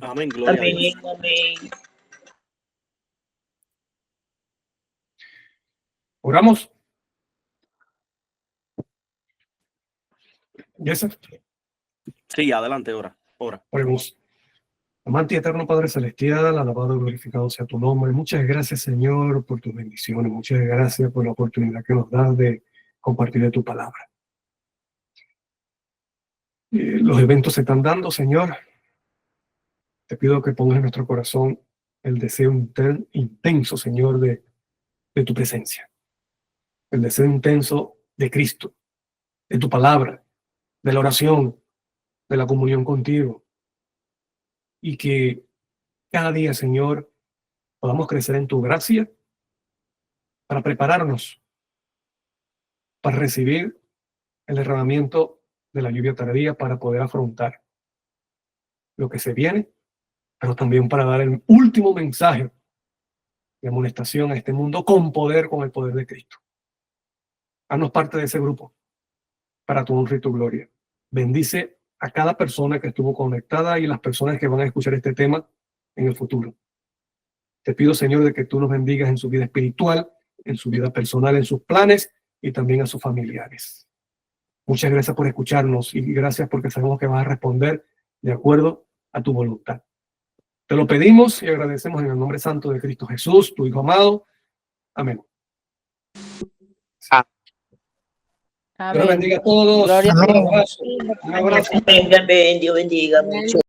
Amén, gloria a Dios.
Amén.
Oramos. Joseph,
Sí, adelante, ora.
oremos. Amante y eterno Padre Celestial, alabado y glorificado sea tu nombre. Muchas gracias, Señor, por tus bendiciones. Muchas gracias por la oportunidad que nos das de compartir de tu palabra. Los eventos se están dando, Señor. Te pido que pongas en nuestro corazón el deseo intenso, Señor, de tu presencia. El deseo intenso de Cristo, de tu palabra, de la oración, de la comunión contigo. Y que cada día, Señor, podamos crecer en tu gracia para prepararnos para recibir el derramamiento de la lluvia tardía, para poder afrontar lo que se viene, pero también para dar el último mensaje de amonestación a este mundo con el poder de Cristo. Haznos parte de ese grupo para tu honra y tu gloria. Bendice a cada persona que estuvo conectada y las personas que van a escuchar este tema en el futuro. Te pido, Señor, de que tú nos bendigas en su vida espiritual, en su vida personal, en sus planes y también a sus familiares. Muchas gracias por escucharnos y gracias porque sabemos que vas a responder de acuerdo a tu voluntad. Te lo pedimos y agradecemos en el nombre santo de Cristo Jesús, tu Hijo amado. Amén. Dios los bendiga a todos.
Gloria a
Un
Dios.
abrazo. Un abrazo.
Amén. Dios bendiga mucho.